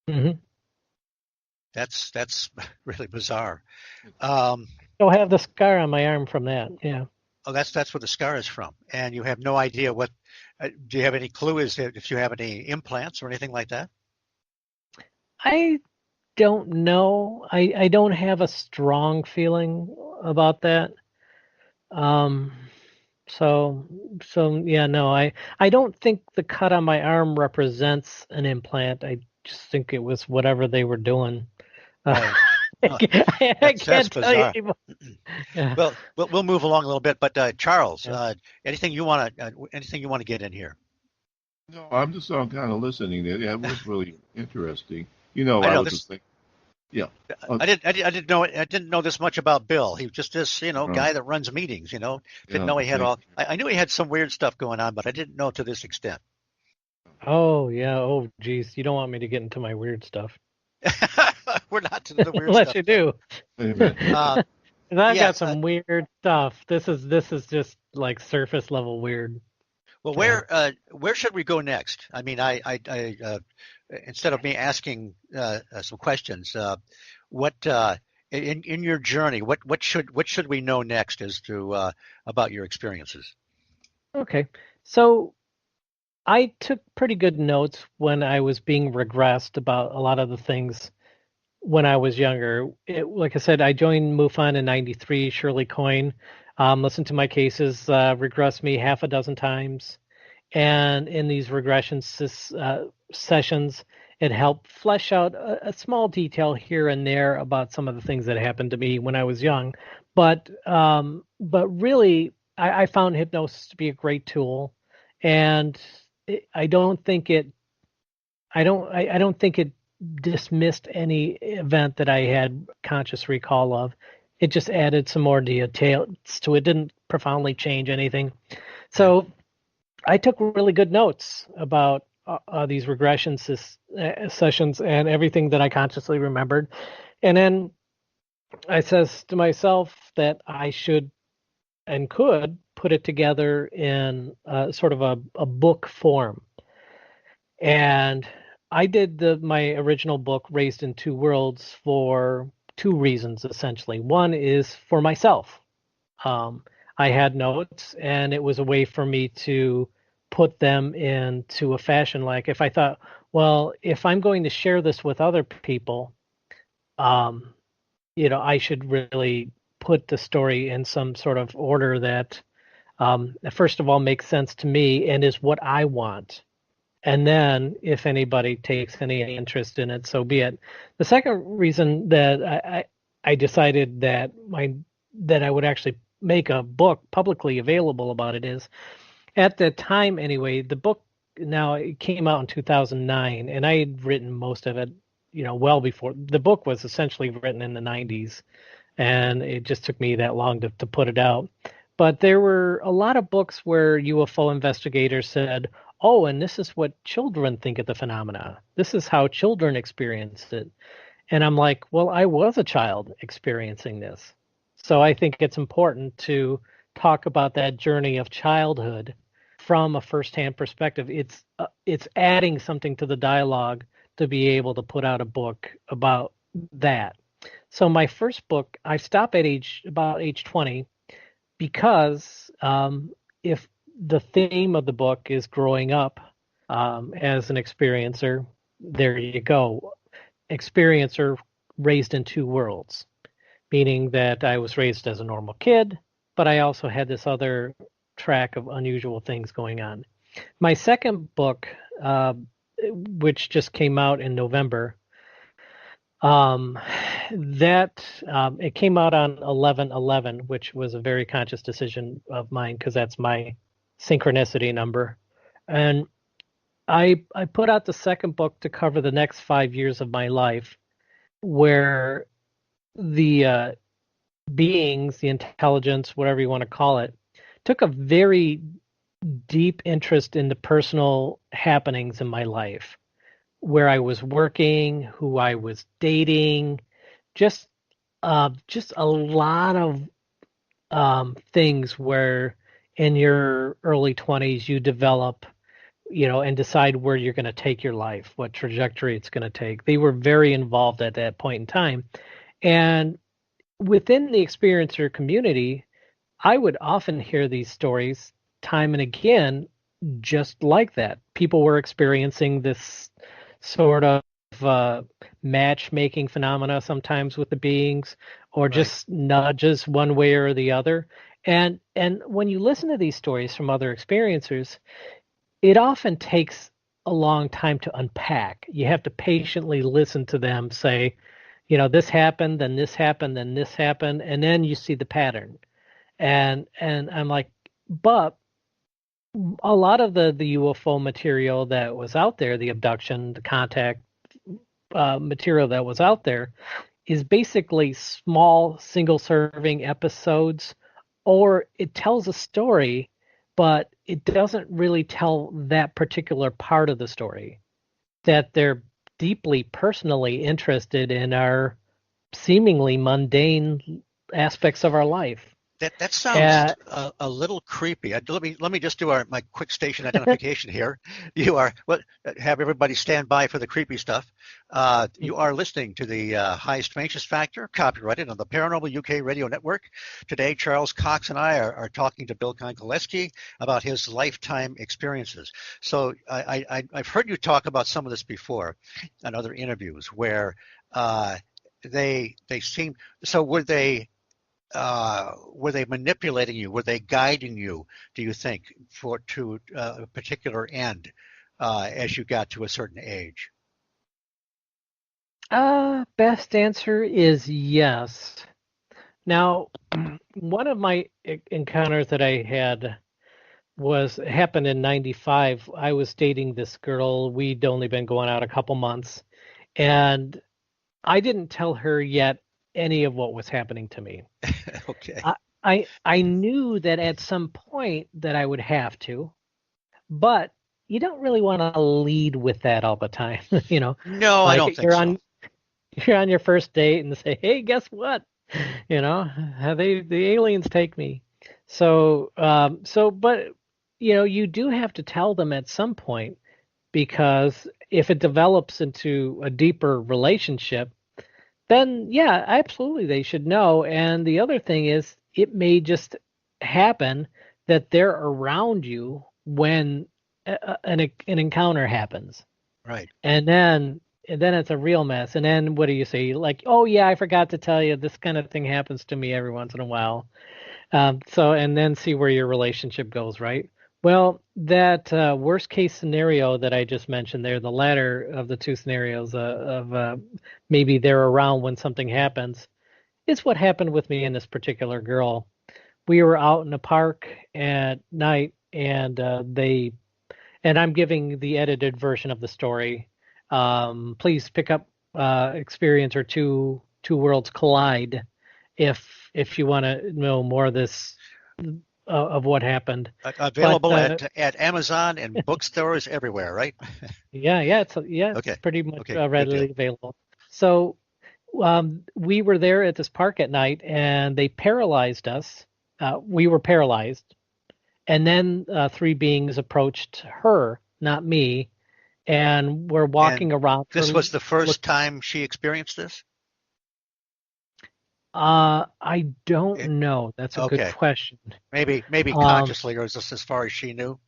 S3: Mm-hmm.
S1: That's really bizarre.
S3: Still have the scar on my arm from that. Yeah.
S1: Oh, that's where the scar is from, and you have no idea what. Do you have any clue as to if you have any implants or anything like that?
S3: I don't know. I don't have a strong feeling about that. So yeah, no, I don't think the cut on my arm represents an implant. I just think it was whatever they were doing.
S1: Right.
S3: I can't tell you anymore. Yeah.
S1: Well, we'll move along a little bit, but Charles, anything you want to get in here?
S2: No, I'm just kind of listening there. Yeah, it was really interesting. I was just thinking. Yeah.
S1: I didn't know this much about Bill. He was just this, guy that runs meetings, Didn't know he had all. I knew he had some weird stuff going on, but I didn't know to this extent.
S3: Oh yeah. Oh geez, you don't want me to get into my weird stuff.
S1: We're not to the weird
S3: Unless
S1: stuff.
S3: you do.
S2: Amen.
S3: And I've got some weird stuff. This is just like surface level weird.
S1: Well, where should we go next? I mean, instead of me asking some questions, what in your journey, what should we know next as to about your experiences?
S3: Okay. So I took pretty good notes when I was being regressed about a lot of the things when I was younger. Like I said, I joined MUFON in '93. Shirley Coyne listened to my cases, regressed me half a dozen times. And in these regression sessions, it helped flesh out a small detail here and there about some of the things that happened to me when I was young. But really, I found hypnosis to be a great tool, and I don't think it. I don't think it dismissed any event that I had conscious recall of. It just added some more details to it. Didn't profoundly change anything. So I took really good notes about these regression sessions and everything that I consciously remembered. And then I says to myself that I should and could put it together in sort of a book form. And I did my original book, Raised in Two Worlds, for two reasons, essentially. One is for myself. I had notes, and it was a way for me to put them into a fashion. Like if I thought, well, if I'm going to share this with other people, I should really put the story in some sort of order that, first of all, makes sense to me and is what I want. And then if anybody takes any interest in it, so be it. The second reason that I decided that I would actually make a book publicly available about it is, at the time anyway, the book, now it came out in 2009, and I had written most of it, well before. The book was essentially written in the 90s, and it just took me that long to put it out. But there were a lot of books where UFO investigators said, oh, and this is what children think of the phenomena. This is how children experienced it. And I'm like, well, I was a child experiencing this. So I think it's important to talk about that journey of childhood from a firsthand perspective. It's adding something to the dialogue to be able to put out a book about that. So my first book, I stopped at about age 20, because if the theme of the book is growing up as an experiencer, there you go. Experiencer raised in two worlds, meaning that I was raised as a normal kid, but I also had this other track of unusual things going on. My second book, which just came out in November, it came out on 11/11, which was a very conscious decision of mine because that's my synchronicity number. And I put out the second book to cover the next 5 years of my life, where the beings, the intelligence, whatever you want to call it, took a very deep interest in the personal happenings in my life, where I was working, who I was dating, just a lot of things where in your early 20s you develop, and decide where you're going to take your life, what trajectory it's going to take. They were very involved at that point in time. And within the experiencer community, I would often hear these stories time and again, just like that. People were experiencing this sort of matchmaking phenomena sometimes with the beings, or just nudges one way or the other. And when you listen to these stories from other experiencers, it often takes a long time to unpack. You have to patiently listen to them say, this happened, then this happened, then this happened, and then you see the pattern. And I'm like, but a lot of the UFO material that was out there, the abduction, the contact material that was out there, is basically small single serving episodes, or it tells a story, but it doesn't really tell that particular part of the story that they're deeply personally interested in, our seemingly mundane aspects of our life.
S1: That sounds a little creepy. Let me just do my quick station identification here. You are have everybody stand by for the creepy stuff. You are listening to the High Strangeness Factor, copyrighted on the Paranormal UK Radio Network. Today, Charles Cox and I are talking to Bill Konkolesky about his lifetime experiences. So I've heard you talk about some of this before in other interviews, where they seem. So were they manipulating you? Were they guiding you, do you think, to a particular end as you got to a certain age?
S3: Best answer is yes. Now, one of my encounters that I had happened in '95. I was dating this girl. We'd only been going out a couple months, and I didn't tell her yet any of what was happening to me.
S1: Okay.
S3: I knew that at some point that I would have to, but you don't really want to lead with that all the time, you know.
S1: No, I don't think so.
S3: You're on your first date and say, "Hey, guess what? You know, the aliens take me." So, but you know, you do have to tell them at some point, because if it develops into a deeper relationship, then yeah, absolutely they should know. And the other thing is, it may just happen that they're around you when an encounter happens.
S1: Right.
S3: And then it's a real mess. And then what do you say? Like, oh yeah, I forgot to tell you, this kind of thing happens to me every once in a while. And then see where your relationship goes, right? Well, that worst case scenario that I just mentioned there, the latter of the two scenarios of maybe they're around when something happens, is what happened with me and this particular girl. We were out in a park at night, and I'm giving the edited version of the story. Please pick up experience or two worlds collide if you want to know more of this of what happened.
S1: Available at Amazon and bookstores everywhere, right?
S3: It's
S1: Okay.
S3: pretty much
S1: Okay,
S3: readily available. So we were there at this park at night, and they paralyzed us. We were paralyzed, and then three beings approached her, not me, and were walking around.
S1: This was the first time she experienced this?
S3: I don't know. That's a good question.
S1: Maybe consciously, or is this as far as she knew?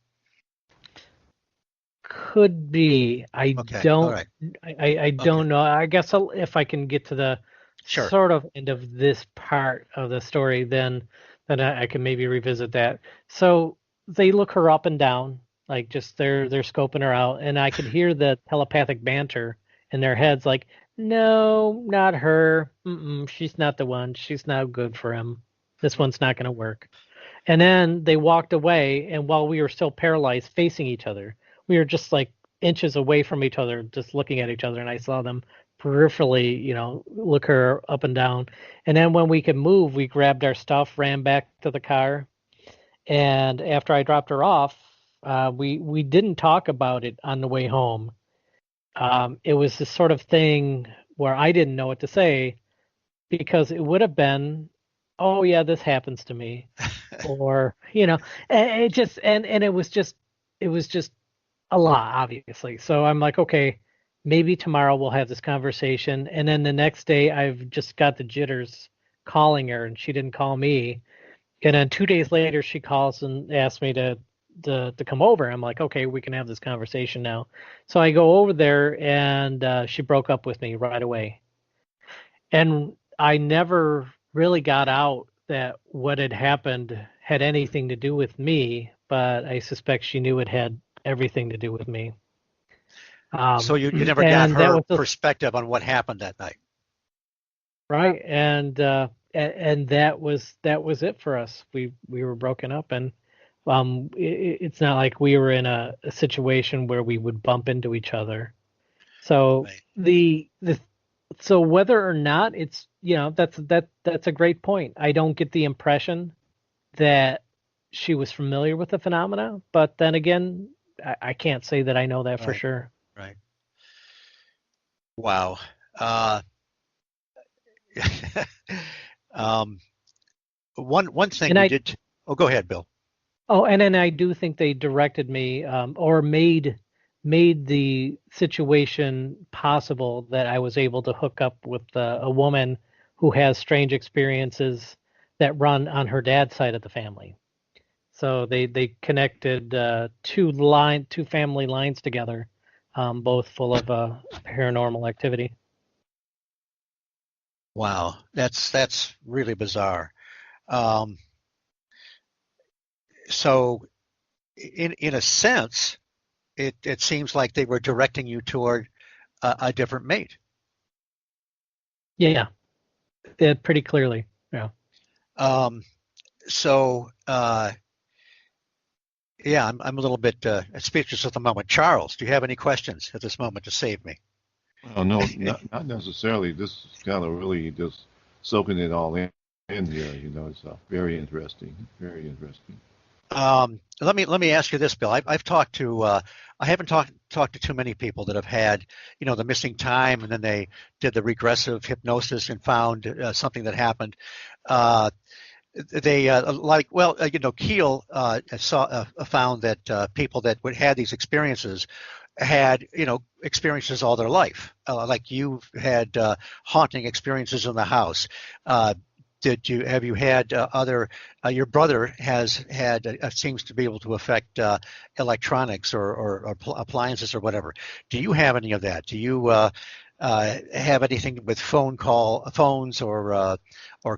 S3: Could be. I don't.
S1: Right.
S3: I don't know. I guess if I can get to the sort of end of this part of the story, then I can maybe revisit that. So they look her up and down, like just they're scoping her out, and I could hear the telepathic banter in their heads, like, no, not her. She's not the one. She's not good for him. This one's not going to work. And then they walked away, and while we were still paralyzed, facing each other, we were just like inches away from each other, just looking at each other, and I saw them peripherally, you know, look her up and down. And then when we could move, we grabbed our stuff, ran back to the car, and after I dropped her off, we didn't talk about it on the way home. It was this sort of thing where I didn't know what to say, because it would have been, oh yeah, this happens to me, or you know, and it was just a lot, obviously. So I'm like, okay, maybe tomorrow we'll have this conversation, and then the next day I've just got the jitters calling her, and she didn't call me, and then 2 days later she calls and asks me to come over. I'm like, okay, we can have this conversation now. So I go over there, and she broke up with me right away. And I never really got out that what had happened had anything to do with me, but I suspect she knew it had everything to do with me.
S1: So you never got her perspective on what happened that night.
S3: Right. And that was it for us. We were broken up, and it's not like we were in a situation where we would bump into each other. So right. So whether or not it's, you know, that's a great point. I don't get the impression that she was familiar with the phenomena, but then again, I can't say that I know that for sure.
S1: Right. Wow. one thing
S3: And
S1: you
S3: I
S1: did. Oh, go ahead, Bill.
S3: Oh, and then I do think they directed me, or made the situation possible that I was able to hook up with a woman who has strange experiences that run on her dad's side of the family. So they connected two family lines together, both full of paranormal activity.
S1: Wow, that's really bizarre. Um, so, in a sense, it seems like they were directing you toward a different mate.
S3: Yeah, yeah, pretty clearly. Yeah.
S1: Um, so, yeah, I'm a little bit speechless at the moment. Charles, do you have any questions at this moment to save me?
S2: No, not necessarily. This is kind of really just soaking it all in here. It's very interesting. Very interesting.
S1: Let me ask you this, Bill. I've talked to I haven't talked to too many people that have had the missing time, and then they did the regressive hypnosis and found something that happened. Uh, they Keel found that people that would had these experiences had experiences all their life, like you've had haunting experiences in the house. Have you had other your brother has had seems to be able to affect electronics or appliances or whatever. Do you have any of that? Do you have anything with phones or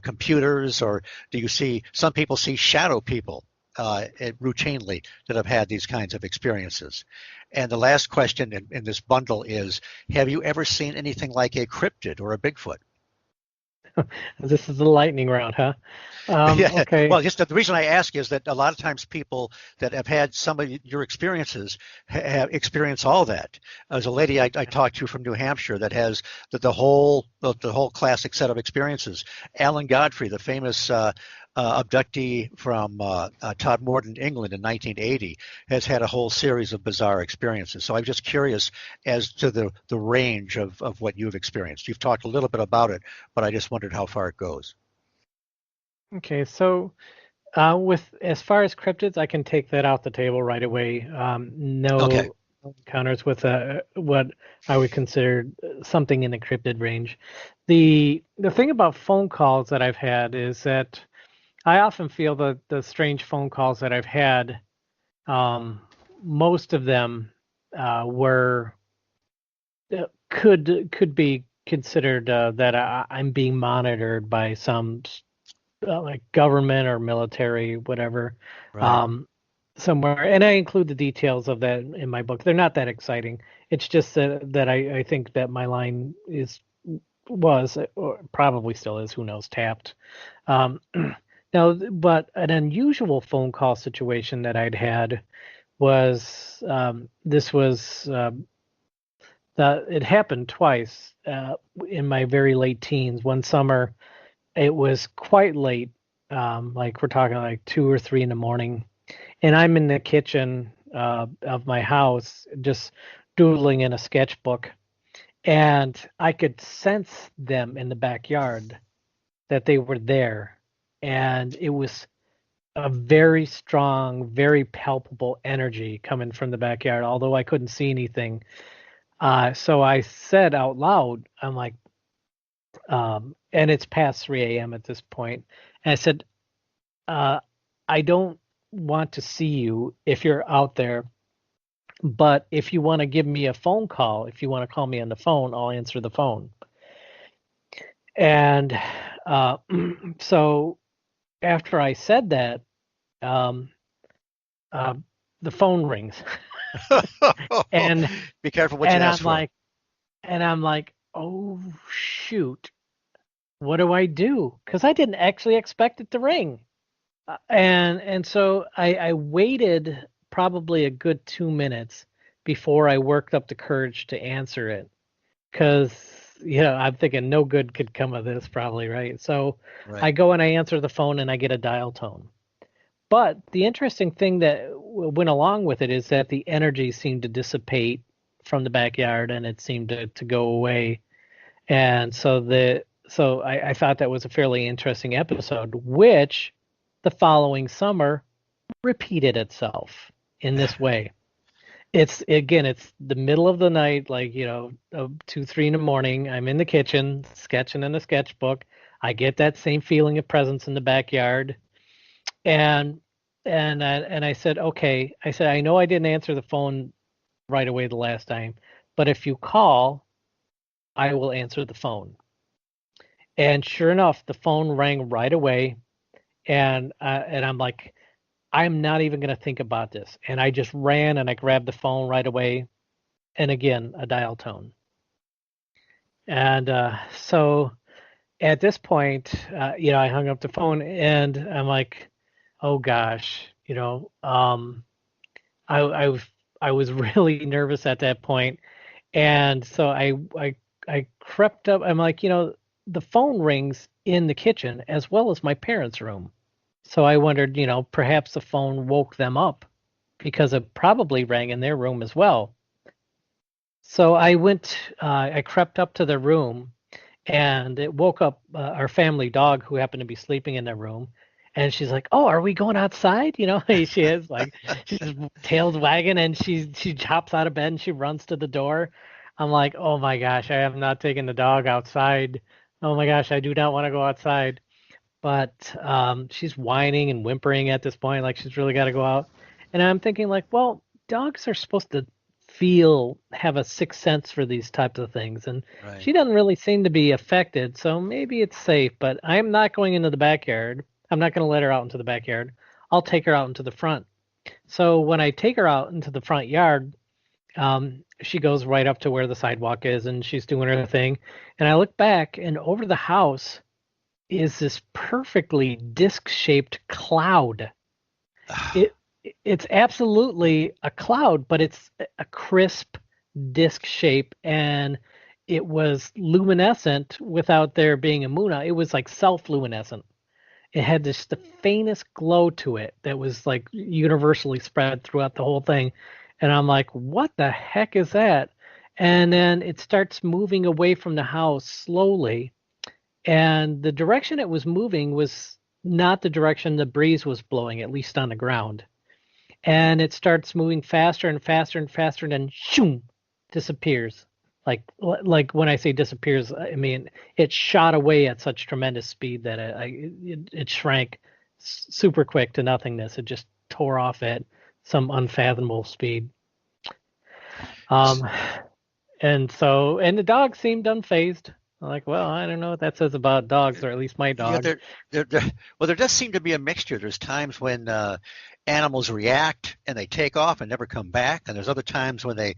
S1: computers, or do you see some people see shadow people routinely that have had these kinds of experiences? And the last question in this bundle is, have you ever seen anything like a cryptid or a Bigfoot?
S3: This is the lightning round, huh?
S1: Yeah.
S3: Okay.
S1: Well, just the reason I ask is that a lot of times people that have had some of your experiences have experienced all that. There's a lady I talked to from New Hampshire that has the whole classic set of experiences. Alan Godfrey, the famous abductee from Todmorden, England in 1980, has had a whole series of bizarre experiences. So I'm just curious as to the range of what you've experienced. You've talked a little bit about it, but I just wondered how far it goes.
S3: Okay. So, with as far as cryptids, I can take that off the table right away.
S1: Okay.
S3: No encounters with what I would consider something in the cryptid range. The thing about phone calls that I've had is that I often feel that the strange phone calls that I've had, um, most of them were could be considered that I'm being monitored by some like government or military, whatever,
S1: Right.
S3: um, somewhere. And I include the details of that in my book. They're not that exciting. It's just that I think that my line was, or probably still is, who knows, tapped. Um, now, but an unusual phone call situation that I'd had was this was it happened twice in my very late teens. One summer, it was quite late, like we're talking like 2 or 3 in the morning, and I'm in the kitchen of my house just doodling in a sketchbook, and I could sense them in the backyard, that they were there, and it was a very strong, very palpable energy coming from the backyard, although I couldn't see anything. So I said out loud, I'm like, and it's past 3 a.m. at this point, and I said, uh, I don't want to see you if you're out there, but if you want to give me a phone call, if you want to call me on the phone, I'll answer the phone. And uh, so after I said that, um, uh, the phone rings, and
S1: Be careful what you
S3: and
S1: ask
S3: I'm
S1: for.
S3: like, oh shoot, what do I do? Because I didn't actually expect it to ring. And so I waited probably a good 2 minutes before I worked up the courage to answer it, because I'm thinking no good could come of this, probably, right? So I
S1: Right.
S3: go and I answer the phone and I get a dial tone. But the interesting thing that went along with it is that the energy seemed to dissipate from the backyard, and it seemed to go away. And so so I thought that was a fairly interesting episode, which the following summer repeated itself in this way. It's the middle of the night, like 2, 3 in the morning. I'm in the kitchen sketching in a sketchbook. I get that same feeling of presence in the backyard, and I said, okay. I said, I know I didn't answer the phone right away the last time, but if you call, I will answer the phone. And sure enough, the phone rang right away, and I'm like, I'm not even going to think about this. And I just ran and I grabbed the phone right away, and again, a dial tone. And so at this point, I hung up the phone, and I'm like, oh gosh, I I was really nervous at that point, and so I crept up. I'm like, the phone rings in the kitchen as well as my parents' room. So I wondered, perhaps the phone woke them up because it probably rang in their room as well. So I crept up to their room, and it woke up our family dog who happened to be sleeping in their room. And she's like, "Oh, are we going outside?" She is like, she's tail's wagging, and she hops out of bed and she runs to the door. I'm like, "Oh my gosh, I have not taken the dog outside. Oh my gosh, I do not want to go outside." But she's whining and whimpering at this point, like she's really got to go out. And I'm thinking, like, well, dogs are supposed to have a sixth sense for these types of things, and
S1: Right.
S3: she doesn't really seem to be affected, so maybe it's safe. But I'm not going into the backyard. I'm not going to let her out into the backyard. I'll take her out into the front. So when I take her out into the front yard, she goes right up to where the sidewalk is, and she's doing her thing. And I look back, and over the house is this perfectly disc-shaped cloud. It it's absolutely a cloud, but it's a crisp disc shape, and it was luminescent without there being a moon. It was like self-luminescent. It had just the faintest glow to it that was like universally spread throughout the whole thing. And I'm like, what the heck is that? And then it starts moving away from the house slowly, and the direction it was moving was not the direction the breeze was blowing, at least on the ground. And it starts moving faster and faster and faster, and then shoom, disappears. Like when I say disappears, I mean it shot away at such tremendous speed that it shrank super quick to nothingness. It just tore off at some unfathomable speed. Um, and the dog seemed unfazed. I'm like, well, I don't know what that says about dogs, or at least my
S1: Yeah,
S3: dog.
S1: well, there does seem to be a mixture. There's times when animals react and they take off and never come back, and there's other times when they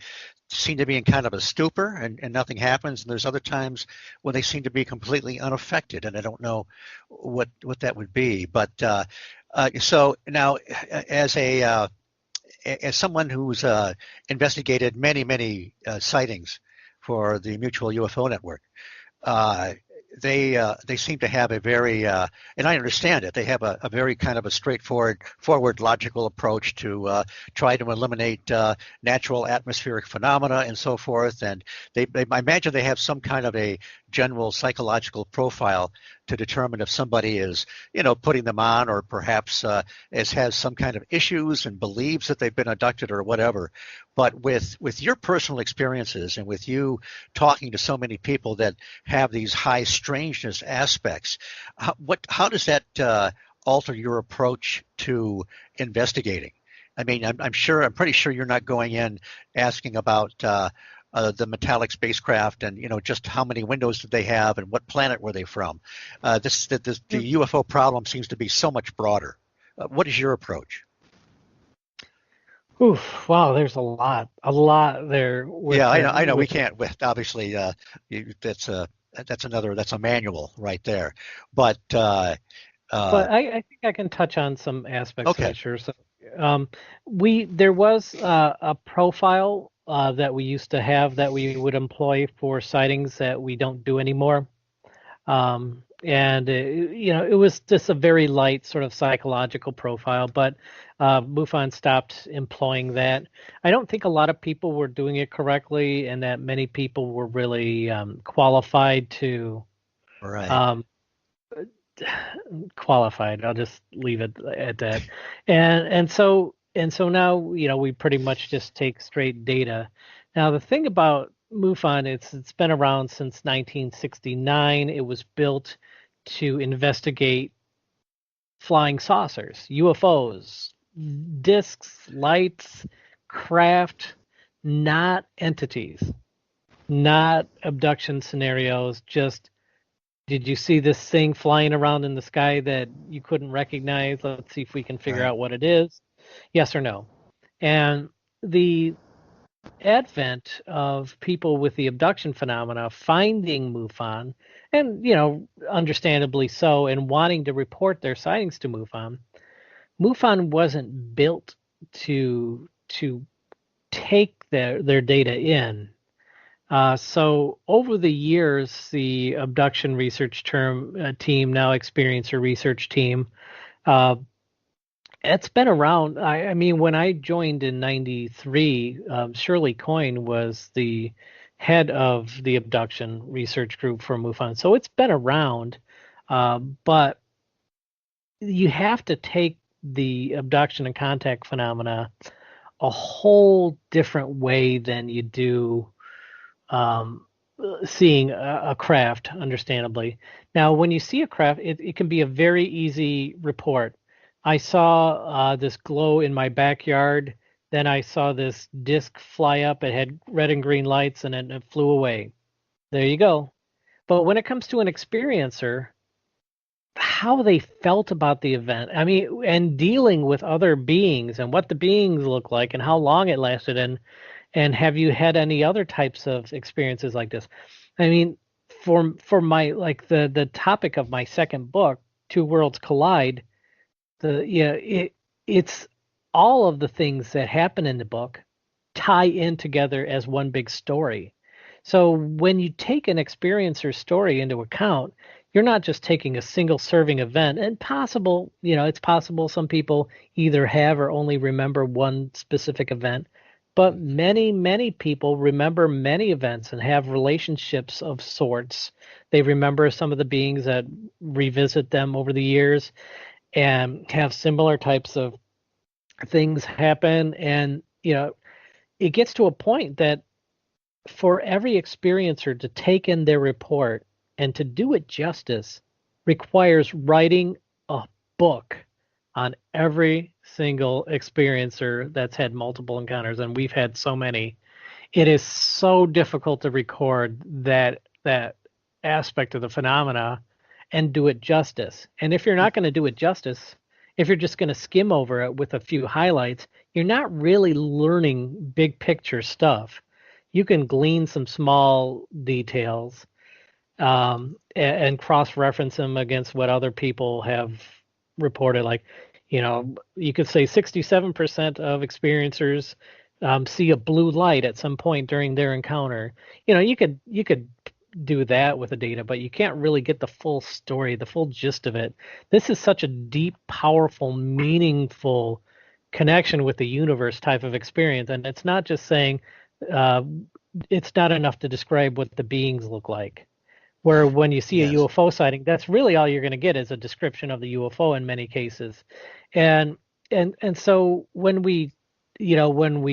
S1: seem to be in kind of a stupor and nothing happens, and there's other times when they seem to be completely unaffected, and I don't know what that would be. But so now, as as someone who's investigated many sightings for the Mutual UFO Network, they seem to have a very and I understand it. They have a very kind of a forward logical approach to try to eliminate natural atmospheric phenomena and so forth. And I imagine they have some kind of a general psychological profile to determine if somebody is, putting them on, or perhaps has some kind of issues and believes that they've been abducted or whatever. But with your personal experiences and with you talking to so many people that have these high strangeness aspects, how does that alter your approach to investigating? I mean, I'm pretty sure you're not going in asking about the metallic spacecraft and just how many windows did they have and what planet were they from. The UFO problem seems to be so much broader. What is your approach?
S3: Oof, wow, there's a lot there.
S1: Yeah, I know. We can't. Obviously, that's a manual right there. But
S3: I think I can touch on some aspects of
S1: okay.
S3: it, sure. So, there was a profile that we used to have that we would employ for sightings that we don't do anymore. And it was just a very light sort of psychological profile, but MUFON stopped employing that. I don't think a lot of people were doing it correctly, and that many people were really qualified to
S1: Right.
S3: Um, qualified. I'll just leave it at that. And so now, we pretty much just take straight data. Now the thing about MUFON, it's been around since 1969. It was built to investigate flying saucers, UFOs, discs, lights, craft, not entities, not abduction scenarios, just did you see this thing flying around in the sky that you couldn't recognize? Let's see if we can figure
S1: Right.
S3: out what it is. Yes or no? And the advent of people with the abduction phenomena finding MUFON, and understandably so, and wanting to report their sightings to MUFON. MUFON wasn't built to take their data in. So over the years, the abduction research team, now experiencer research team, uh, it's been around. I mean, when I joined in '93, Shirley Coyne was the head of the abduction research group for MUFON. So it's been around, but you have to take the abduction and contact phenomena a whole different way than you do um, seeing a craft, understandably. Now, when you see a craft, it can be a very easy report. I saw this glow in my backyard. Then I saw this disc fly up. It had red and green lights, and it flew away. There you go. But when it comes to an experiencer, how they felt about the event, I mean, and dealing with other beings and what the beings look like and how long it lasted, and have you had any other types of experiences like this? I mean, for my like the topic of my second book, Two Worlds Collide, it's all of the things that happen in the book tie in together as one big story. So when you take an experiencer story into account, you're not just taking a single serving event, and it's possible some people either have or only remember one specific event, but many, many people remember many events and have relationships of sorts. They remember some of the beings that revisit them over the years and have similar types of things happen. And, it gets to a point that for every experiencer to take in their report and to do it justice requires writing a book on every single experiencer that's had multiple encounters, and we've had so many. It is so difficult to record that aspect of the phenomena and do it justice. And if you're not going to do it justice, if you're just going to skim over it with a few highlights, you're not really learning big picture stuff. You can glean some small details, and cross-reference them against what other people have reported. Like, you could say 67% of experiencers see a blue light at some point during their encounter. You could do that with the data, but you can't really get the full story, the full gist of it. This is such a deep, powerful, meaningful connection with the universe type of experience, and it's not just saying uh, it's not enough to describe what the beings look like. Where when you see a
S1: Yes.
S3: UFO sighting, that's really all you're going to get is a description of the UFO in many cases. And so when we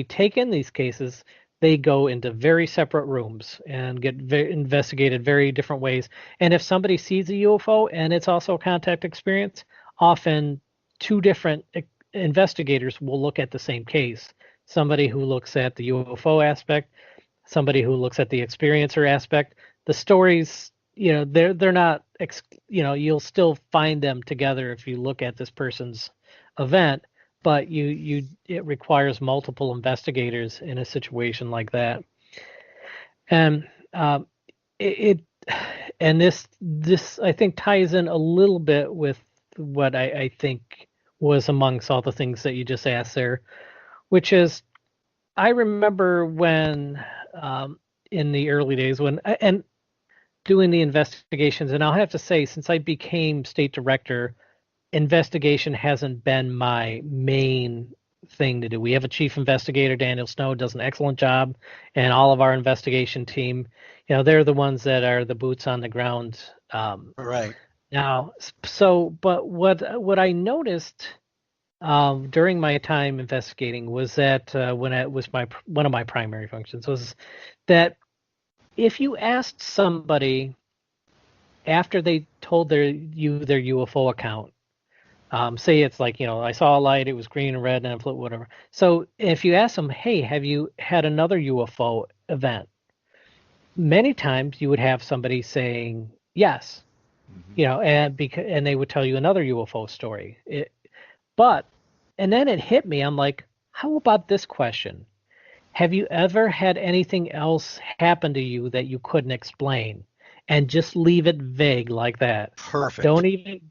S3: take in these cases, they go into very separate rooms and get investigated very different ways. And if somebody sees a UFO and it's also a contact experience, often two different investigators will look at the same case. Somebody who looks at the UFO aspect, somebody who looks at the experiencer aspect. The stories, they're not, you'll still find them together if you look at this person's event, but it requires multiple investigators in a situation like that. And it and this I think ties in a little bit with what I think was amongst all the things that you just asked there, which is I remember when in the early days when and doing the investigations, and I'll have to say, since I became state director, investigation hasn't been my main thing to do. We have a chief investigator, Daniel Snow, does an excellent job, and all of our investigation team, they're the ones that are the boots on the ground.
S1: Right.
S3: Now, but what I noticed during my time investigating was that when it was one of my primary functions was that if you asked somebody after they told their UFO account, say it's like, I saw a light, it was green and red and it flew, whatever. So if you ask them, hey, have you had another UFO event? Many times you would have somebody saying yes, and they would tell you another UFO story. And then it hit me. I'm like, how about this question? Have you ever had anything else happen to you that you couldn't explain? And just leave it vague like that.
S1: Perfect.
S3: Don't even.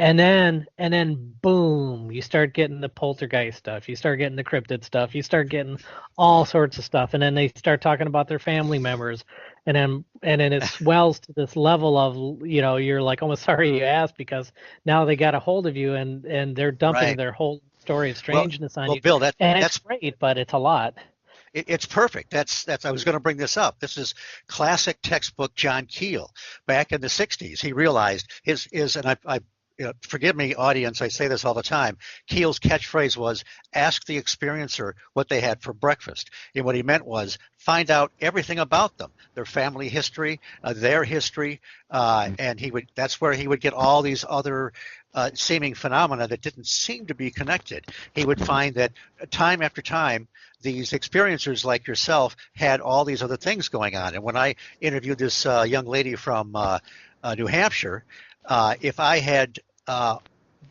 S3: And then boom, you start getting the poltergeist stuff. You start getting the cryptid stuff. You start getting all sorts of stuff. And then they start talking about their family members. And then it swells to this level of, you're like almost sorry you asked, because now they got a hold of you and they're dumping their whole story of strangeness on you.
S1: Bill,
S3: that's great, but it's a lot.
S1: It's perfect. That's. I was going to bring this up. This is classic textbook John Keel. Back in the '60s, he realized and I forgive me, audience, I say this all the time. Keel's catchphrase was, ask the experiencer what they had for breakfast. And what he meant was, find out everything about them, their family history, their history, and that's where he would get all these other seeming phenomena that didn't seem to be connected. He would find that time after time, these experiencers like yourself had all these other things going on. And when I interviewed this young lady from New Hampshire, if I had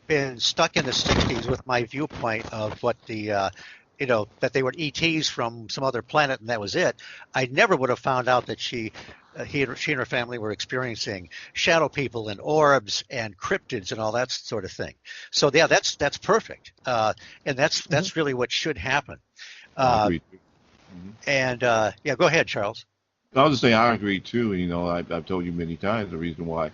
S1: been stuck in the 60s with my viewpoint of what that they were ETs from some other planet and that was it, I never would have found out that she and her family were experiencing shadow people and orbs and cryptids and all that sort of thing. So yeah, that's perfect, and that's really what should happen.
S2: I agree.
S1: And go ahead, Charles.
S2: I was just saying I agree too. I've told you many times the reason why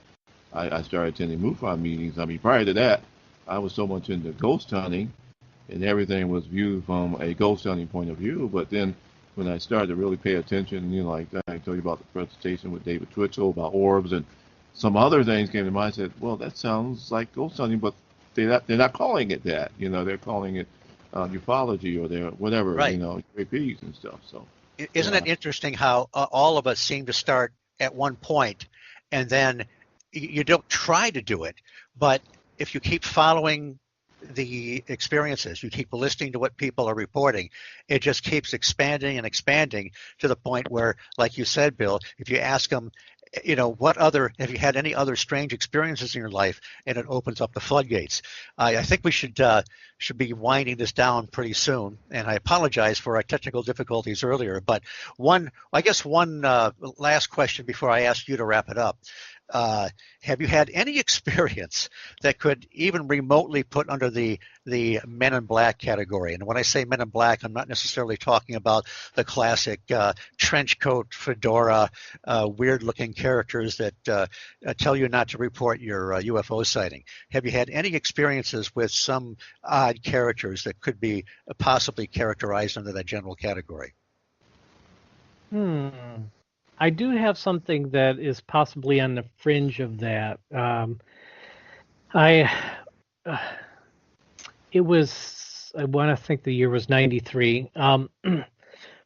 S2: I started attending MUFON meetings. I mean, prior to that, I was so much into ghost hunting, and everything was viewed from a ghost hunting point of view. But then when I started to really pay attention, like that, I told you about the presentation with David Twitchell about orbs and some other things came to mind. I said, well, that sounds like ghost hunting, but they're not calling it that. They're calling it ufology or they're whatever,
S1: right.
S2: UAPs and stuff. So
S1: isn't it interesting how all of us seem to start at one point, and then you don't try to do it, but if you keep following the experiences, you keep listening to what people are reporting, it just keeps expanding and expanding to the point where, like you said, Bill, if you ask them, have you had any other strange experiences in your life, and it opens up the floodgates. I think we should be winding this down pretty soon, and I apologize for our technical difficulties earlier, but one last question before I ask you to wrap it up. Have you had any experience that could even remotely put under the Men in Black category? And when I say Men in Black, I'm not necessarily talking about the classic trench coat, fedora, weird-looking characters that tell you not to report your UFO sighting. Have you had any experiences with some odd characters that could be possibly characterized under that general category?
S3: I do have something that is possibly on the fringe of that. I want to think the year was 93.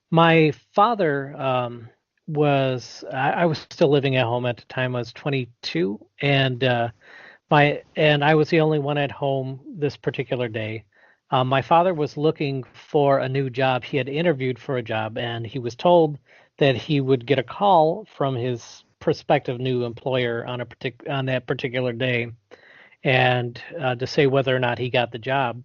S3: My father I was still living at home at the time. I was 22, and I was the only one at home this particular day. My father was looking for a new job. He had interviewed for a job, and he was told that he would get a call from his prospective new employer on that particular day, and to say whether or not he got the job.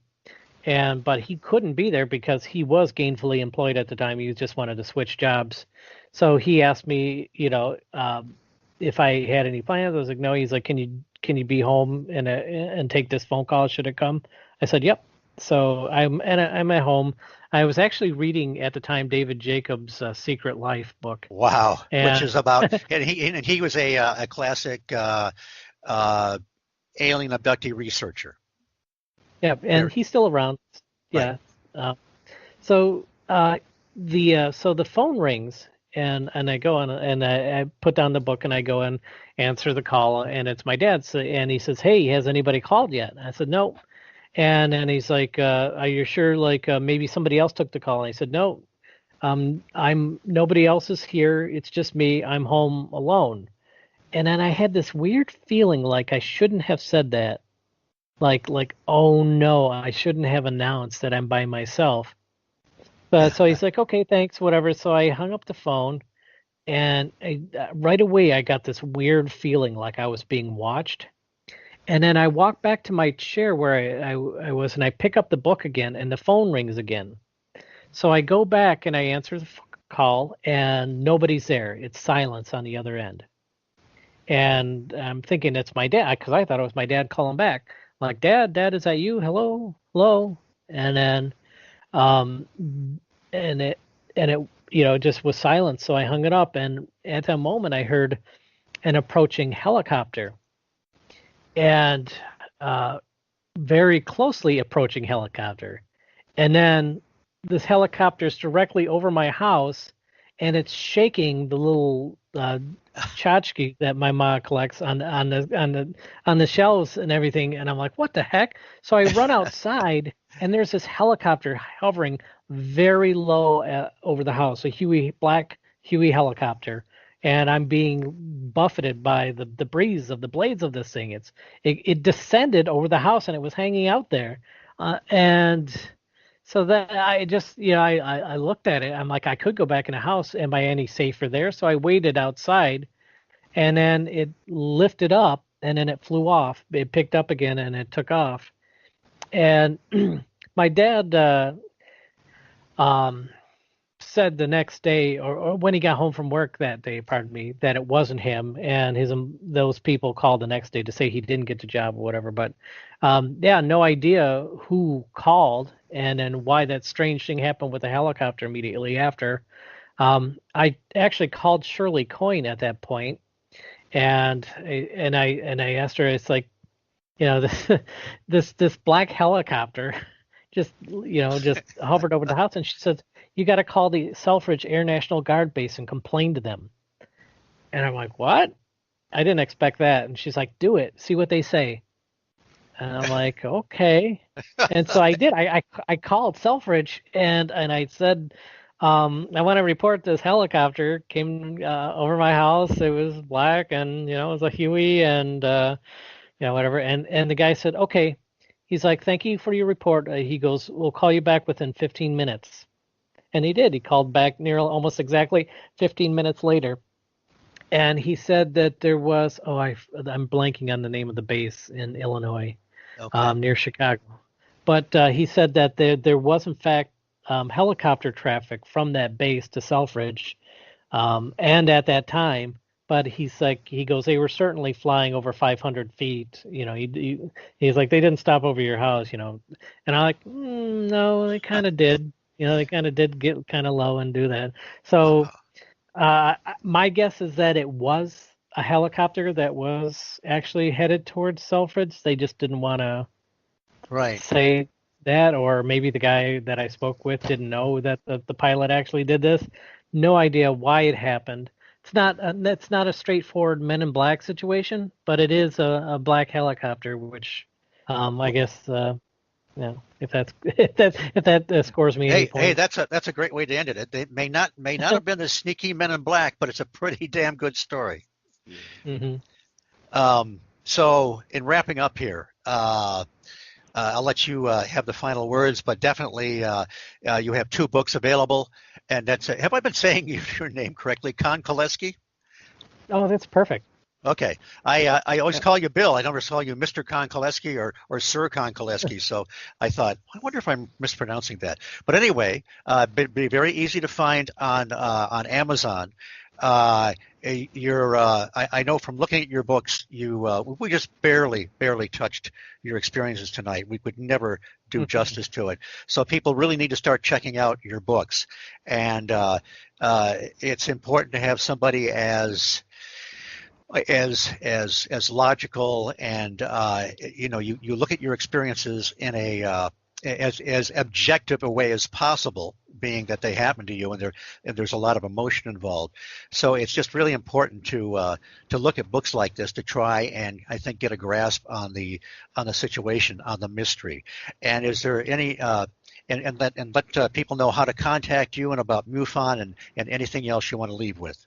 S3: But he couldn't be there because he was gainfully employed at the time. He just wanted to switch jobs. So he asked me, if I had any plans. I was like, no. He's like, can you be home and take this phone call should it come? I said, yep. So I'm at home. I was actually reading at the time David Jacobs' Secret Life book.
S1: Wow, which is about and he was a classic alien abductee researcher.
S3: Yeah, and he's still around. Yeah, So the phone rings, and I go on, and I put down the book, and I go and answer the call, and it's my dad. So, and he says, "Hey, has anybody called yet?" And I said, "No." And he's like, "Are you sure? Like maybe somebody else took the call?" And I said, "No, I'm nobody else is here. It's just me. I'm home alone." And then I had this weird feeling like I shouldn't have said that. Like, oh no, I shouldn't have announced that I'm by myself. But so he's like, okay, thanks, whatever. So I hung up the phone, and right away I got this weird feeling like I was being watched. And then I walk back to my chair where I was, and I pick up the book again, and the phone rings again. So I go back and I answer the call, and nobody's there. It's silence on the other end. And I'm thinking it's my dad, because I thought it was my dad calling back. I'm like, Dad, is that you? Hello, hello. And then um, and it just was silent. So I hung it up, and at that moment I heard an approaching helicopter, and very closely approaching helicopter. And then this helicopter's directly over my house, and it's shaking the little tchotchke that my mom collects on the shelves and everything. And I'm like, what the heck? So I run outside, and there's this helicopter hovering very low over the house, a black Huey helicopter. And I'm being buffeted by the breeze of the blades of this thing. It descended over the house, and it was hanging out there. And so that I just, I looked at it. I'm like, I could go back in the house. Am I any safer there? So I waited outside, and then it lifted up, and then it flew off. It picked up again, and it took off. And my dad said the next day, or when he got home from work that day, pardon me, that it wasn't him, and those people called the next day to say he didn't get the job or whatever. But yeah, no idea who called, and then why that strange thing happened with the helicopter immediately after. I actually called Shirley Coyne at that point, and I asked her, it's like, this black helicopter just hovered over the house, and she said, you got to call the Selfridge Air National Guard base and complain to them. And I'm like, what? I didn't expect that. And she's like, do it, see what they say. And I'm like, okay. And so I did. I called Selfridge, and I said, I want to report this helicopter came over my house. It was black, and it was a Huey, and whatever. And the guy said, okay. He's like, thank you for your report. He goes, we'll call you back within 15 minutes. And he did. He called back almost exactly 15 minutes later. And he said that there was, I'm blanking on the name of the base in Illinois, okay, near Chicago. But he said that there was, in fact, helicopter traffic from that base to Selfridge. And at that time, but he's like, he goes, they were certainly flying over 500 feet. He's like, they didn't stop over your house, And I'm like, no, they kind of did. They kind of did get kind of low and do that. So my guess is that it was a helicopter that was actually headed towards Selfridge. They just didn't want to say that, or maybe the guy that I spoke with didn't know that the pilot actually did this. No idea why it happened. It's not a straightforward Men in Black situation, but it is a black helicopter, which I guess if that scores me any points.
S1: Hey, that's a great way to end it. It may not have been the sneaky Men in Black, but it's a pretty damn good story.
S3: Mm-hmm.
S1: So in wrapping up here, I'll let you have the final words, but definitely you have 2 books available, and that's have I been saying your name correctly, Congoleski?
S3: Oh, that's perfect.
S1: Okay, I always call you Bill. I never call you Mr. Konkolesky or Sir Konkolesky. So I thought, I wonder if I'm mispronouncing that. But anyway, it'd be very easy to find on Amazon. I know from looking at your books, we just barely touched your experiences tonight. We could never do justice to it. So people really need to start checking out your books, and it's important to have somebody as logical, and you look at your experiences in a as objective a way as possible, being that they happen to you, and there's a lot of emotion involved. So it's just really important to look at books like this to try and, I think, get a grasp on the situation, on the mystery. And is there any and let people know how to contact you and about MUFON and anything else you want to leave with.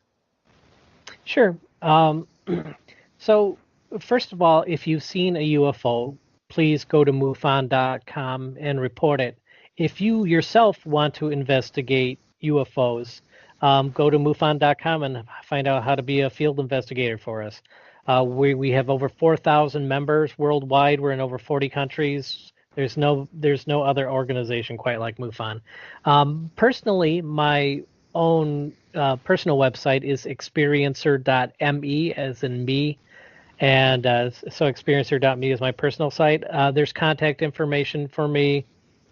S3: Sure. So first of all, if you've seen a UFO, please go to MUFON.com and report it. If you yourself want to investigate UFOs, go to MUFON.com and find out how to be a field investigator for us. We have over 4,000 members worldwide. We're in over 40 countries. There's no other organization quite like MUFON. Personally, my own personal website is experiencer.me, as in me. And so experiencer.me is my personal site. There's contact information for me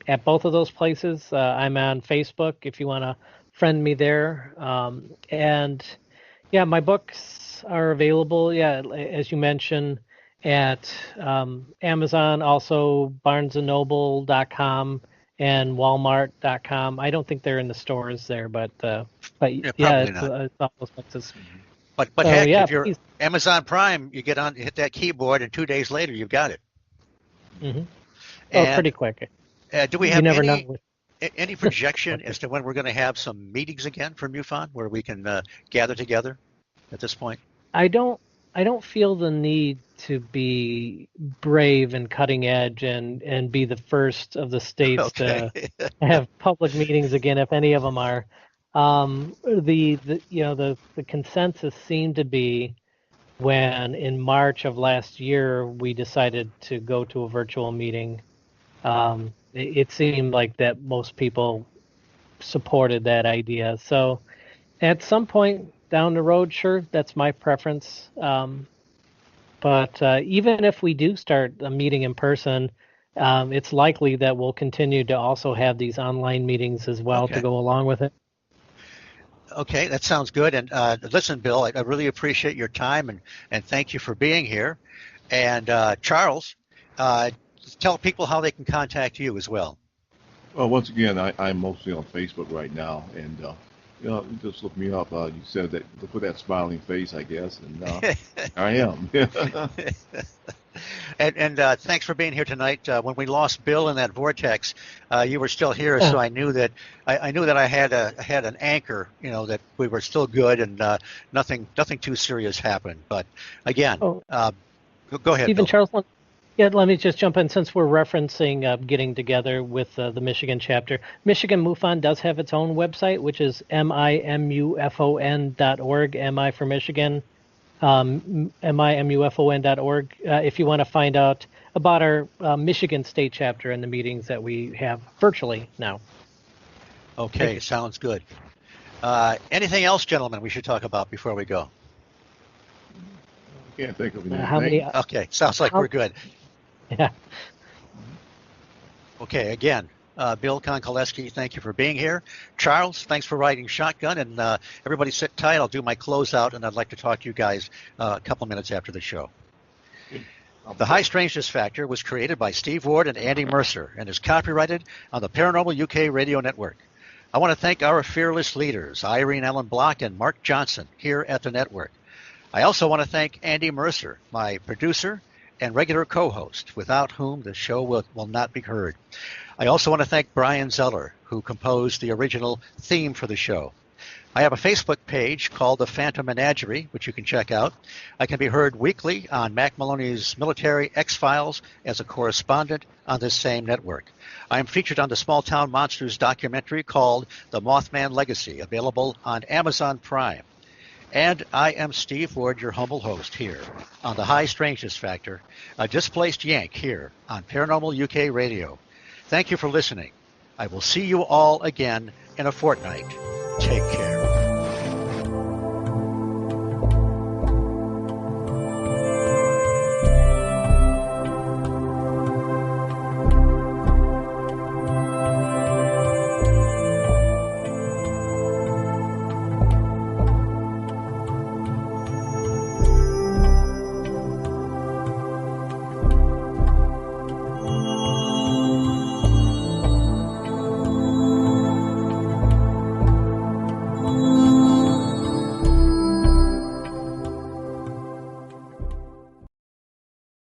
S3: at both of those places. I'm on Facebook if you want to friend me there. And yeah, my books are available, as you mentioned, at Amazon, also BarnesandNoble.com and Walmart.com. I don't think they're in the stores there, but it's all those places.
S1: But so, heck, if you're Amazon Prime, you get on, hit that keyboard, and 2 days later you've got it.
S3: Mm-hmm. Pretty quick.
S1: Do we have any projection as to when we're going to have some meetings again for MUFON, where we can gather together at this point?
S3: I don't feel the need to be brave and cutting edge and be the first of the states to have public meetings again, if any of them are. The consensus seemed to be when in March of last year we decided to go to a virtual meeting. It seemed like that most people supported that idea. So at some point down the road, sure, that's my preference. But even if we do start a meeting in person, it's likely that we'll continue to also have these online meetings as well to go along with it.
S1: Okay, that sounds good. And listen, Bill, I really appreciate your time and thank you for being here. And Charles, tell people how they can contact you as well.
S2: Well, once again, I'm mostly on Facebook right now, and just look me up. You said that, look at that smiling face, I guess, and I am.
S1: And thanks for being here tonight. When we lost Bill in that vortex, you were still here, so I knew that I had an anchor, that we were still good and nothing too serious happened. But again, go ahead,
S3: Even
S1: Bill.
S3: Charles, let me just jump in since we're referencing getting together with the Michigan chapter. Michigan MUFON does have its own website, which is MIMUFON.org. MI for Michigan. MIMUFON.org if you want to find out about our Michigan State chapter and the meetings that we have virtually now.
S1: Okay, sounds good. Anything else, gentlemen, we should talk about before we go?
S2: I can't think of anything.
S1: Okay, sounds like we're good.
S3: Yeah.
S1: Okay, again, Bill Konkolesky, thank you for being here. Charles, thanks for riding shotgun. And everybody sit tight. I'll do my closeout, and I'd like to talk to you guys a couple minutes after the show. The High Strangeness Factor was created by Steve Ward and Andy Mercer and is copyrighted on the Paranormal UK Radio Network. I want to thank our fearless leaders, Irene Ellen Block and Mark Johnson, here at the network. I also want to thank Andy Mercer, my producer and regular co-host, without whom the show will not be heard. I also want to thank Brian Zeller, who composed the original theme for the show. I have a Facebook page called The Phantom Menagerie, which you can check out. I can be heard weekly on Mac Maloney's Military X-Files as a correspondent on this same network. I am featured on the Small Town Monsters documentary called The Mothman Legacy, available on Amazon Prime. And I am Steve Ward, your humble host here on the High Strangeness Factor, a displaced Yank here on Paranormal UK Radio. Thank you for listening. I will see you all again in a fortnight. Take care.